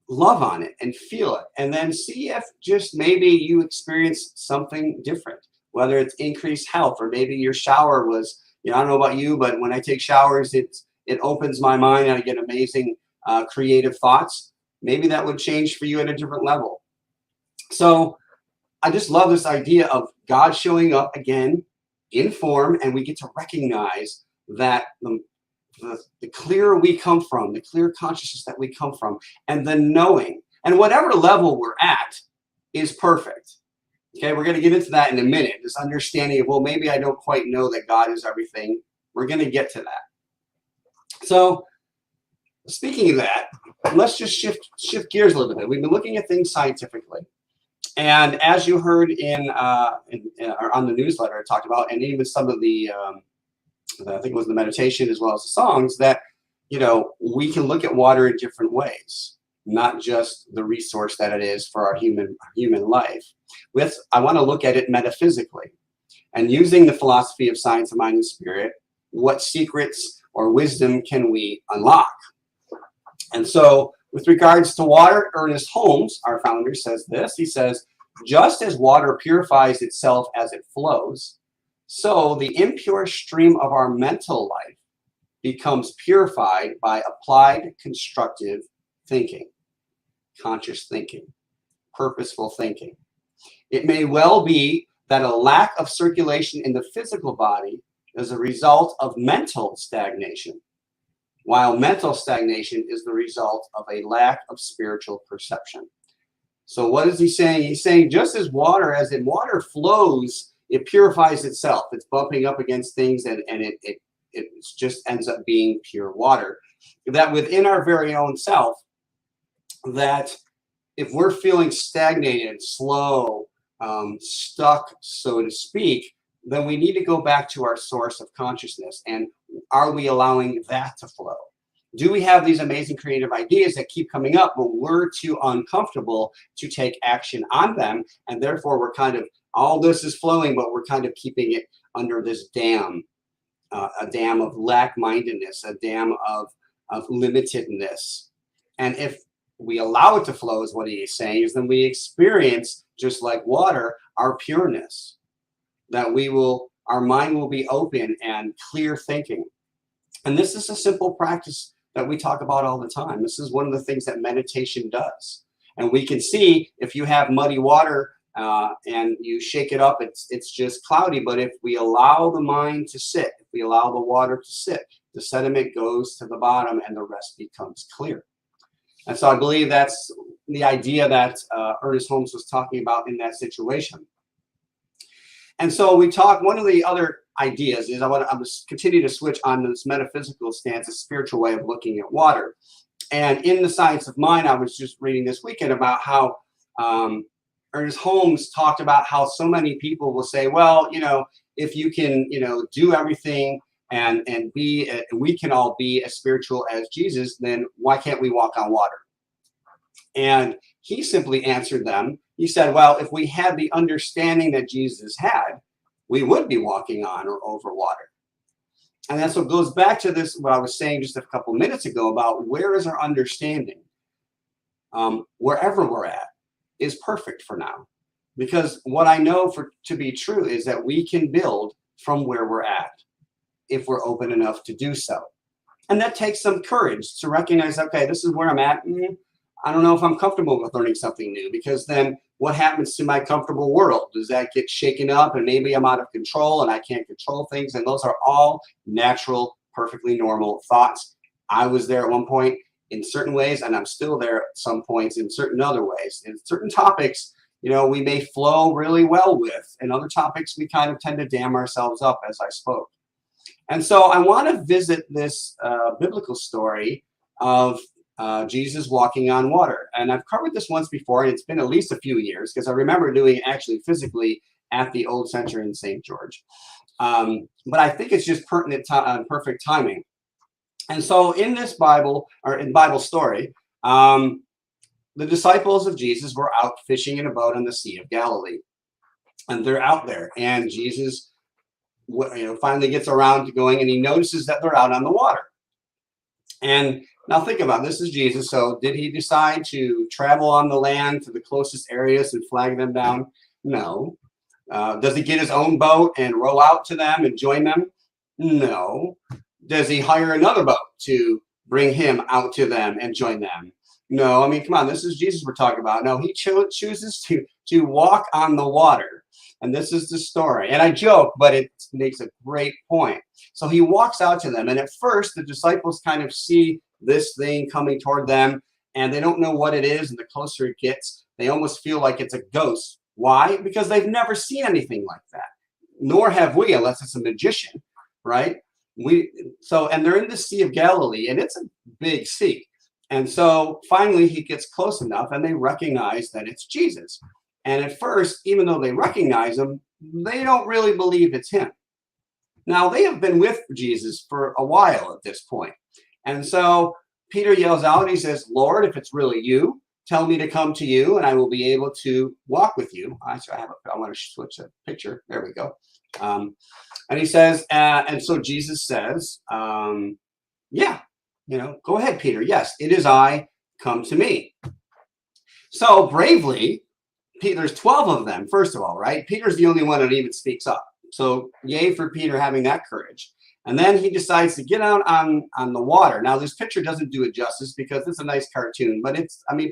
love on it and feel it. And then see if just maybe you experience something different, whether it's increased health or maybe your shower was, I don't know about you, but when I take showers, it opens my mind and I get amazing creative thoughts. Maybe that would change for you at a different level. So I just love this idea of God showing up again in form, and we get to recognize that the clearer we come from, the clear consciousness that we come from, and the knowing, and whatever level we're at is perfect. Okay, we're going to get into that in a minute, this understanding of, well, maybe I don't quite know that God is everything. We're going to get to that. So speaking of that, let's just shift gears a little bit. We've been looking at things scientifically. And as you heard on the newsletter, I talked about, and even some of the, I think it was the meditation as well as the songs, that, we can look at water in different ways, not just the resource that it is for our human life. I want to look at it metaphysically, and using the philosophy of science of mind and spirit, what secrets or wisdom can we unlock? And so with regards to water, Ernest Holmes, our founder, says this. He says, just as water purifies itself as it flows, so the impure stream of our mental life becomes purified by applied constructive thinking, conscious thinking, purposeful thinking. It may well be that a lack of circulation in the physical body is a result of mental stagnation, while mental stagnation is the result of a lack of spiritual perception. So what is he saying? He's saying just as water flows, it purifies itself. It's bumping up against things and it just ends up being pure water. That within our very own self, that if we're feeling stagnated, slow, stuck, so to speak, then we need to go back to our source of consciousness. And are we allowing that to flow? Do we have these amazing creative ideas that keep coming up, but we're too uncomfortable to take action on them? And therefore, we're kind of, all this is flowing, but we're kind of keeping it under this dam, a dam of lack-mindedness, a dam of limitedness. And if we allow it to flow, is what he is saying, is then we experience, just like water, our pureness. That our mind will be open and clear thinking. And this is a simple practice that we talk about all the time. This is one of the things that meditation does. And we can see if you have muddy water and you shake it up, it's just cloudy. But if we allow the mind to sit, if we allow the water to sit, the sediment goes to the bottom and the rest becomes clear. And so I believe that's the idea that Ernest Holmes was talking about in that situation. And so we talk, one of the other ideas is I'm going to continue to switch on this metaphysical stance, a spiritual way of looking at water. And in the Science of Mind, I was just reading this weekend about how Ernest Holmes talked about how so many people will say, well, if you can, do everything and we can all be as spiritual as Jesus, then why can't we walk on water? And he simply answered them. He said, well, if we had the understanding that Jesus had, we would be walking on or over water. And that's what goes back to this, what I was saying just a couple minutes ago about where is our understanding? Wherever we're at is perfect for now. Because what I know to be true is that we can build from where we're at. if we're open enough to do so. And that takes some courage to recognize, okay, this is where I'm at. I don't know if I'm comfortable with learning something new, because then what happens to my comfortable world? Does that get shaken up and maybe I'm out of control and I can't control things? And those are all natural, perfectly normal thoughts. I was there at one point in certain ways, and I'm still there at some points in certain other ways. In certain topics, we may flow really well with, and other topics we kind of tend to dam ourselves up, as I spoke. And so I want to visit this biblical story of Jesus walking on water. And I've covered this once before, and it's been at least a few years, because I remember doing it actually physically at the Old Center in St. George. But I think it's just pertinent perfect timing. And so in this Bible story, the disciples of Jesus were out fishing in a boat on the Sea of Galilee. And they're out there, and Jesus finally gets around to going, and he notices that they're out on the water. And now think about it, this is Jesus. So did he decide to travel on the land to the closest areas and flag them down? No. Does he get his own boat and row out to them and join them? No. Does he hire another boat to bring him out to them and join them? No. I mean, come on, this is Jesus we're talking about. No, he chooses to walk on the water. And this is the story. And I joke, but it makes a great point. So he walks out to them. And at first, the disciples kind of see this thing coming toward them, and they don't know what it is. And the closer it gets, they almost feel like it's a ghost. Why? Because they've never seen anything like that. Nor have we, unless it's a magician, right? And they're in the Sea of Galilee, and it's a big sea. And so finally he gets close enough, and they recognize that it's Jesus. And at first, even though they recognize him, they don't really believe it's him. Now, they have been with Jesus for a while at this point. And so Peter yells out, and he says, Lord, if it's really you, tell me to come to you, and I will be able to walk with you. I want to switch a picture. There we go. And he says, and so Jesus says, yeah, go ahead, Peter. Yes, it is I. Come to me. So bravely, there's 12 of them, first of all, right? Peter's the only one that even speaks up. So yay for Peter having that courage. And then he decides to get out on the water. Now, this picture doesn't do it justice because it's a nice cartoon, but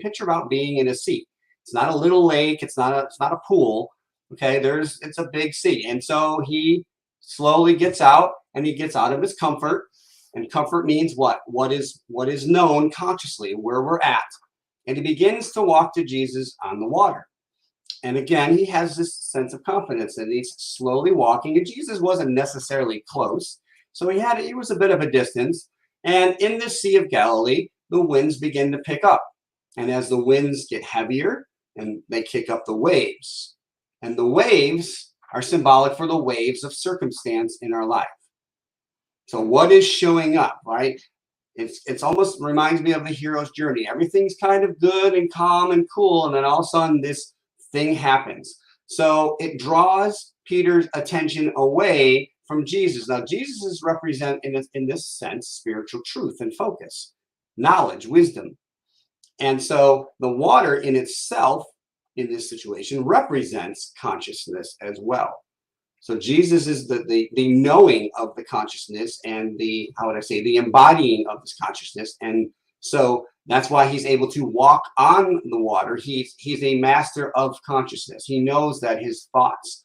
picture about being in a sea. It's not a little lake. It's not a pool. Okay, it's a big sea. And so he slowly gets out, and he gets out of his comfort. And comfort means what? What is known consciously, where we're at. And he begins to walk to Jesus on the water. And again, he has this sense of confidence, and he's slowly walking. And Jesus wasn't necessarily close, so he was a bit of a distance. And in the Sea of Galilee, the winds begin to pick up. And as the winds get heavier, and they kick up the waves. And the waves are symbolic for the waves of circumstance in our life. So what is showing up, right? It's almost reminds me of the hero's journey. Everything's kind of good and calm and cool, and then all of a sudden this thing happens. So it draws Peter's attention away from Jesus. Now, Jesus is represent in this sense spiritual truth and focus, knowledge, wisdom. And so the water in itself in this situation represents consciousness as well. So Jesus is the knowing of the consciousness and the embodying of this consciousness. And so that's why he's able to walk on the water. He's a master of consciousness. He knows that his thoughts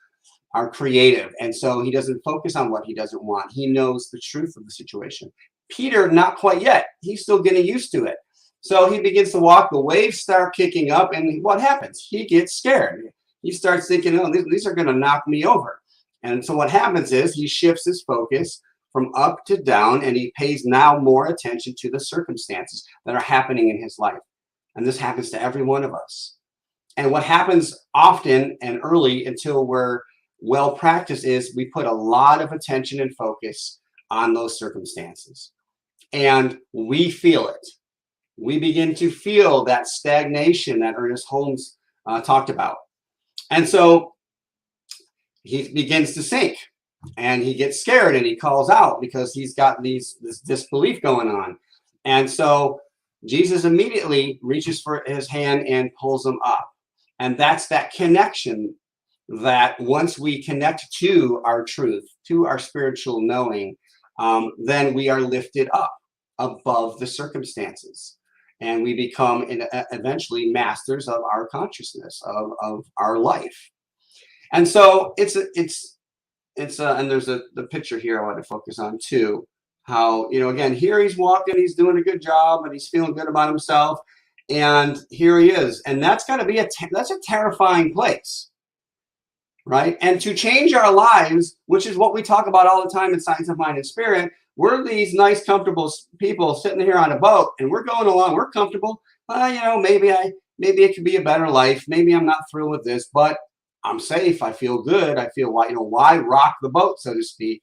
are creative. And so he doesn't focus on what he doesn't want. He knows the truth of the situation. Peter, not quite yet. He's still getting used to it. So he begins to walk. The waves start kicking up. And what happens? He gets scared. He starts thinking, oh, these are going to knock me over. And so what happens is he shifts his focus from up to down, and he pays now more attention to the circumstances that are happening in his life. And this happens to every one of us. And what happens often and early until we're well practiced is we put a lot of attention and focus on those circumstances. And we feel it. We begin to feel that stagnation that Ernest Holmes talked about. And so he begins to sink. And he gets scared and he calls out because he's got this disbelief going on. And so Jesus immediately reaches for his hand and pulls him up. And that's that connection that once we connect to our truth, to our spiritual knowing, then we are lifted up above the circumstances. And we become eventually masters of our consciousness, of our life. And so and there's the picture here I want to focus on too. How, again, here he's walking, he's doing a good job, and he's feeling good about himself. And here he is. And that's got to be that's a terrifying place, right? And to change our lives, which is what we talk about all the time in Science of Mind and Spirit, we're these nice, comfortable people sitting here on a boat, and we're going along, we're comfortable. Maybe it could be a better life. Maybe I'm not thrilled with this, but I'm safe. I feel good. I feel, why rock the boat, so to speak?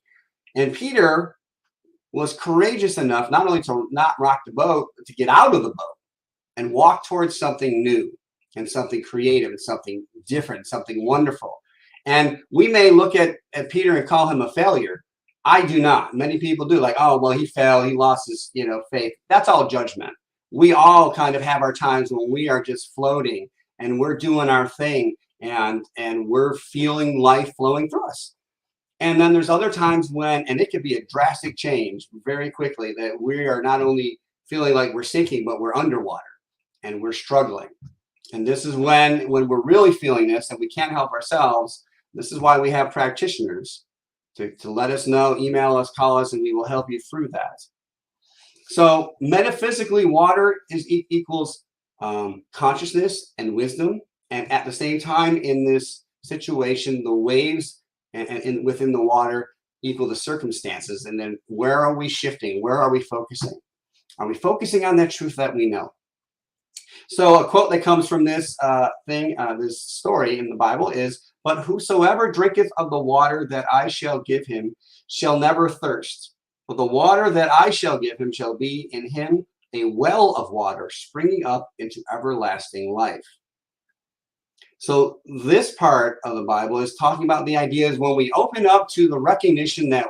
And Peter was courageous enough not only to not rock the boat, but to get out of the boat and walk towards something new and something creative and something different, something wonderful. And we may look at Peter and call him a failure. I do not. Many people do, like, oh, well, he fell, he lost his, faith. That's all judgment. We all kind of have our times when we are just floating and we're doing our thing and we're feeling life flowing through us. And then there's other times when, and it could be a drastic change very quickly, that we are not only feeling like we're sinking, but we're underwater and we're struggling. And this is when we're really feeling this and we can't help ourselves. This is why we have practitioners to let us know, email us, call us, and we will help you through that. So metaphysically, water equals consciousness and wisdom. And at the same time, in this situation, the waves and within the water equal the circumstances. And then where are we shifting? Where are we focusing? Are we focusing on that truth that we know? So a quote that comes from this this story in the Bible is, "But whosoever drinketh of the water that I shall give him shall never thirst. But the water that I shall give him shall be in him a well of water springing up into everlasting life." So this part of the Bible is talking about the ideas when we open up to the recognition that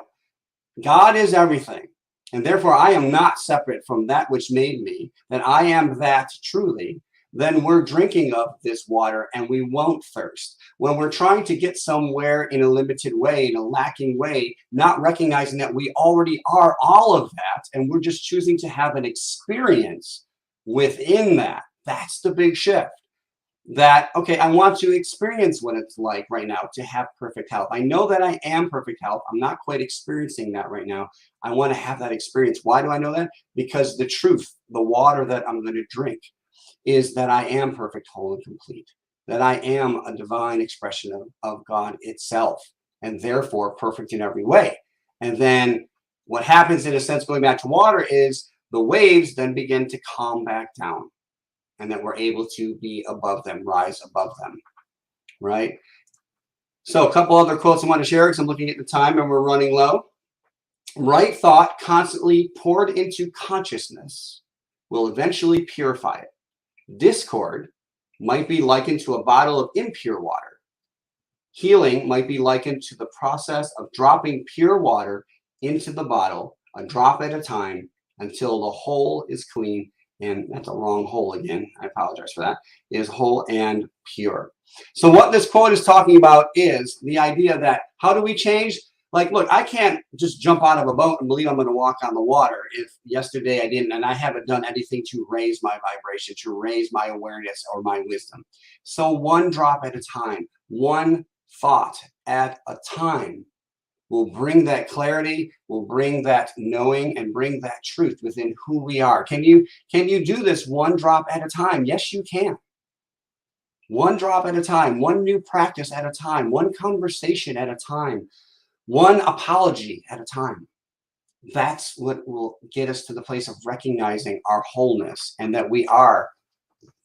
God is everything, and therefore I am not separate from that which made me, that I am that truly, then we're drinking of this water and we won't thirst. When we're trying to get somewhere in a limited way, in a lacking way, not recognizing that we already are all of that, and we're just choosing to have an experience within that. That's the big shift. That, okay, I want to experience what it's like right now to have perfect health. I know that I am perfect health. I'm not quite experiencing that right now. I want to have that experience. Why do I know that? Because the truth, the water that I'm going to drink, is that I am perfect, whole, and complete. That I am a divine expression of God itself, and therefore perfect in every way. And then what happens, in a sense, going back to water, is the waves then begin to calm back down. And that we're able to be above them, rise above them, right? So a couple other quotes I want to share because I'm looking at the time and we're running low. Right thought constantly poured into consciousness will eventually purify it. Discord might be likened to a bottle of impure water. Healing might be likened to the process of dropping pure water into the bottle, a drop at a time, until the whole is clean. And that's a wrong whole again. I apologize for that. Is whole and pure. So what this quote is talking about is the idea that how do we change? Like, look, I can't just jump out of a boat and believe I'm going to walk on the water if yesterday I didn't, and I haven't done anything to raise my vibration, to raise my awareness or my wisdom. So one drop at a time, one thought at a time will bring that clarity, will bring that knowing, and bring that truth within who we are. Can you do this one drop at a time? Yes, you can. One drop at a time, one new practice at a time, one conversation at a time, one apology at a time. That's what will get us to the place of recognizing our wholeness and that we are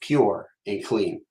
pure and clean.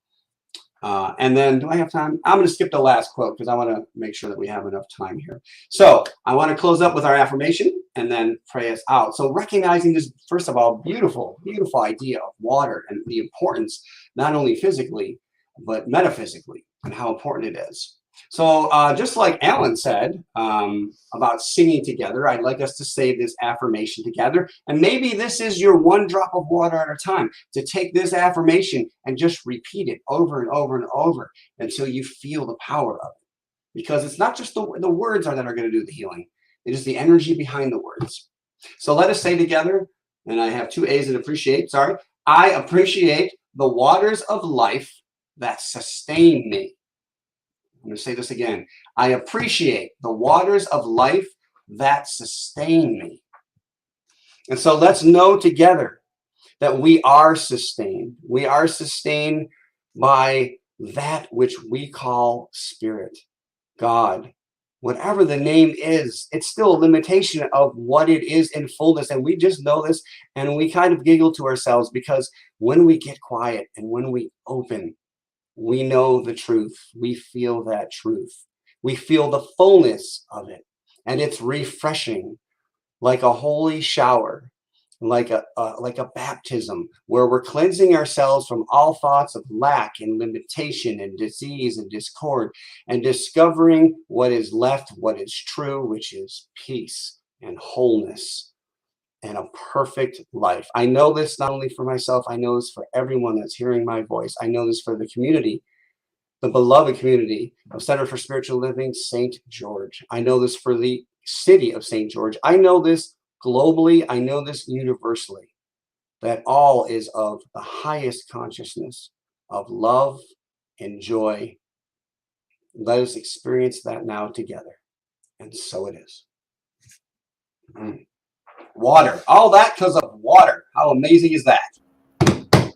And then, do I have time? I'm going to skip the last quote because I want to make sure that we have enough time here. So I want to close up with our affirmation and then pray us out. So recognizing this, first of all, beautiful, beautiful idea of water and the importance, not only physically, but metaphysically, and how important it is. So just like Alan said about singing together, I'd like us to say this affirmation together. And maybe this is your one drop of water at a time, to take this affirmation and just repeat it over and over and over until you feel the power of it. Because it's not just the words that are going to do the healing. It is the energy behind the words. So let us say together, and I have two A's in appreciate, sorry. I appreciate the waters of life that sustain me. I'm going to say this again. I appreciate the waters of life that sustain me. And so let's know together that we are sustained. We are sustained by that which we call spirit, God. Whatever the name is, it's still a limitation of what it is in fullness. And we just know this, and we kind of giggle to ourselves, because when we get quiet and when we open, we know the truth. We feel that truth. We feel the fullness of it. And it's refreshing, like a holy shower, like a baptism, where we're cleansing ourselves from all thoughts of lack and limitation and disease and discord, and discovering what is left, what is true, which is peace and wholeness and a perfect life. I know this not only for myself, I know this for everyone that's hearing my voice. I know this for the community, the beloved community of Center for Spiritual Living, St. George. I know this for the city of St. George. I know this globally. I know this universally, that all is of the highest consciousness of love and joy. Let us experience that now together. And so it is. Water. All that because of water. How amazing is that?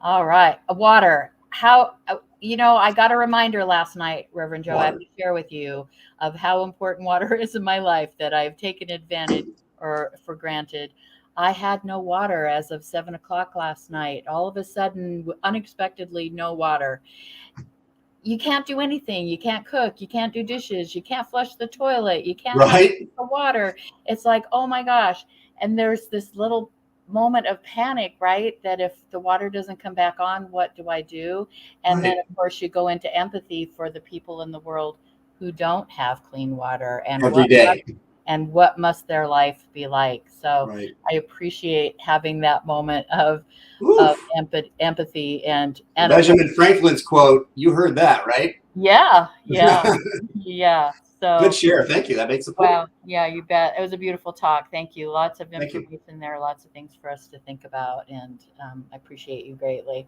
All right. Water. How, I got a reminder last night, Reverend Joe, I have to share with you of how important water is in my life, that I've taken advantage or for granted. I had no water as of 7 o'clock last night. All of a sudden, unexpectedly, no water. You can't do anything. You can't cook. You can't do dishes. You can't flush the toilet. You can't have the water. It's like, oh my gosh. And there's this little moment of panic, right? That if the water doesn't come back on, what do I do? And then, of course, you go into empathy for the people in the world who don't have clean water, and every day. And what must their life be like? So I appreciate having that moment of empathy and Benjamin Franklin's quote. You heard that, right? Yeah. Yeah. So good share. Thank you. That makes a point. Wow. Yeah, you bet. It was a beautiful talk. Thank you. Lots of information there, lots of things for us to think about, and I appreciate you greatly.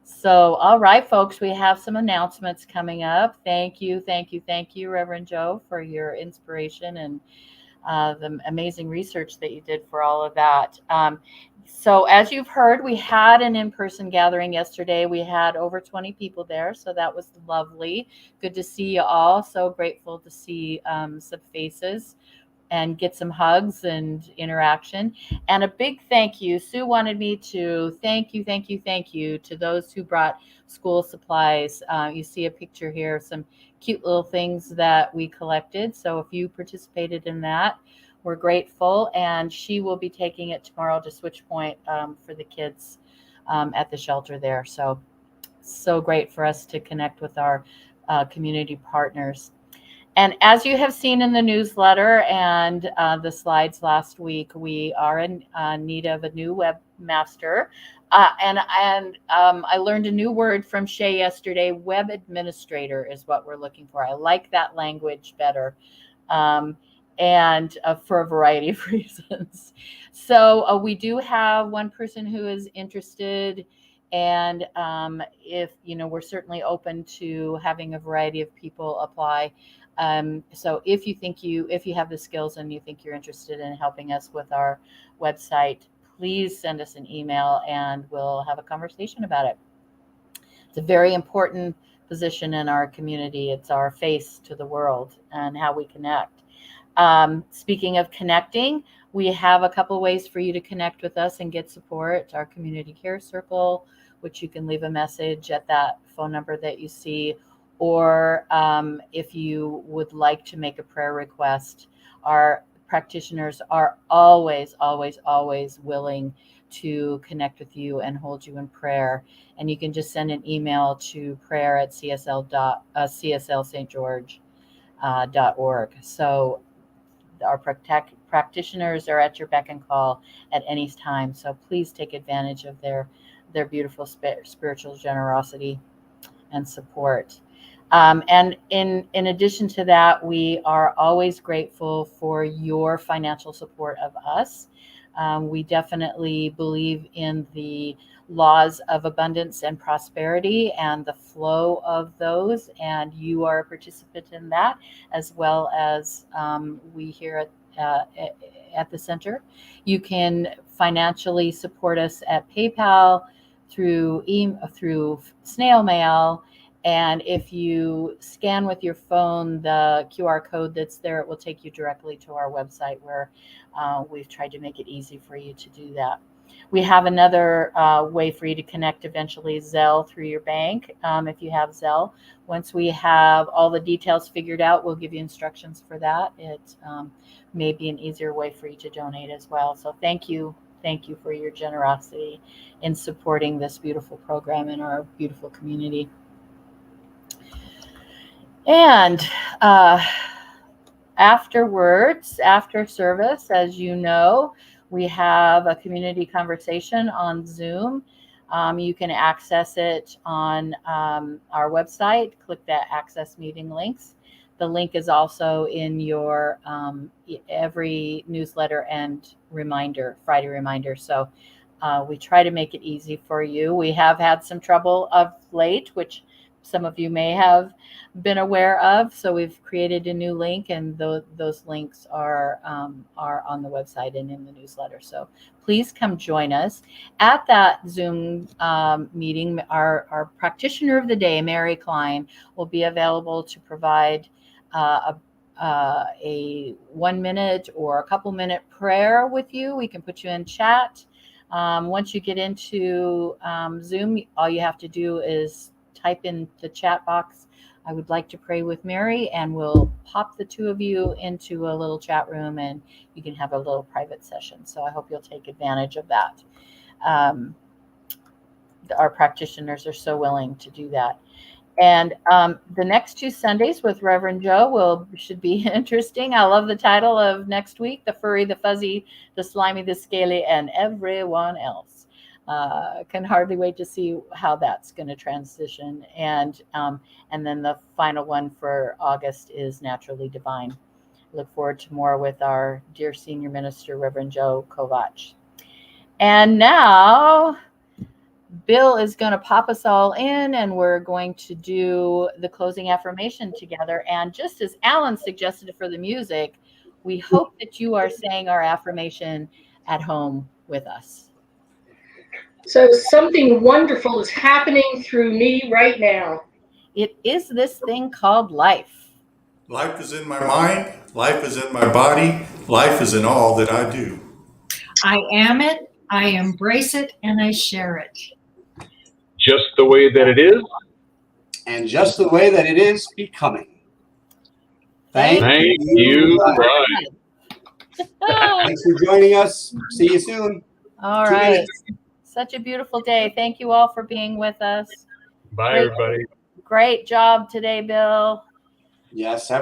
So, all right, folks, we have some announcements coming up. Thank you, Reverend Joe, for your inspiration and the amazing research that you did for all of that. So as you've heard, we had an in-person gathering yesterday. We had over 20 people there, so that was lovely. Good to see you all. So grateful to see some faces and get some hugs and interaction. And a big thank you. Sue wanted me to thank you to those who brought school supplies. You see a picture here, some cute little things that we collected. So if you participated in that, we're grateful. And she will be taking it tomorrow to Switch Point for the kids at the shelter there. So great for us to connect with our community partners. And as you have seen in the newsletter and the slides last week, we are in need of a new webmaster. And I learned a new word from Shay yesterday. Web administrator is what we're looking for. I like that language better. And for a variety of reasons. So we do have one person who is interested. And if, we're certainly open to having a variety of people apply. So if you have the skills and you think you're interested in helping us with our website, please send us an email and we'll have a conversation about it. It's a very important position in our community. It's our face to the world and how we connect. Speaking of connecting, we have a couple ways for you to connect with us and get support. Our community care circle, which you can leave a message at that phone number that you see. Or if you would like to make a prayer request, our practitioners are always willing to connect with you and hold you in prayer. And you can just send an email to prayer@cslstgeorge.org. So our practitioners are at your beck and call at any time. So please take advantage of their beautiful spiritual generosity and support. And in addition to that, we are always grateful for your financial support of us. We definitely believe in the laws of abundance and prosperity and the flow of those, and you are a participant in that, as well as we here at the center. You can financially support us at PayPal, through snail mail. And if you scan with your phone the QR code that's there, it will take you directly to our website, where we've tried to make it easy for you to do that. We have another way for you to connect eventually, Zelle through your bank, if you have Zelle. Once we have all the details figured out, we'll give you instructions for that. It may be an easier way for you to donate as well. So thank you for your generosity in supporting this beautiful program in our beautiful community. And afterwards, after service, as you know, we have a community conversation on Zoom. You can access it on our website. Click that access meeting links. The link is also in your every newsletter and reminder, Friday reminder. So we try to make it easy for you. We have had some trouble of late, which some of you may have been aware of. So we've created a new link, and those links are on the website and in the newsletter. So please come join us at that Zoom meeting. Our practitioner of the day, Mary Klein, will be available to provide a 1 minute or a couple minute prayer with you. We can put you in chat. Once you get into Zoom, all you have to do is type in the chat box, "I would like to pray with Mary," and we'll pop the two of you into a little chat room, and you can have a little private session. So I hope you'll take advantage of that. Our practitioners are so willing to do that. And the next 2 Sundays with Reverend Joe should be interesting. I love the title of next week: the furry, the fuzzy, the slimy, the scaly, and everyone else. Can hardly wait to see how that's going to transition. And then the final one for August is Naturally Divine. Look forward to more with our dear senior minister, Reverend Joe Kovach. And now Bill is going to pop us all in, and we're going to do the closing affirmation together. And just as Alan suggested for the music, we hope that you are saying our affirmation at home with us. So something wonderful is happening through me right now. It is this thing called life. Life is in my mind. Life is in my body. Life is in all that I do. I am it, I embrace it, and I share it. Just the way that it is. And just the way that it is becoming. Thank you, Brian. Thanks for joining us. See you soon. All right. Such a beautiful day. Thank you all for being with us. Bye, everybody. Great job today, Bill. Yes.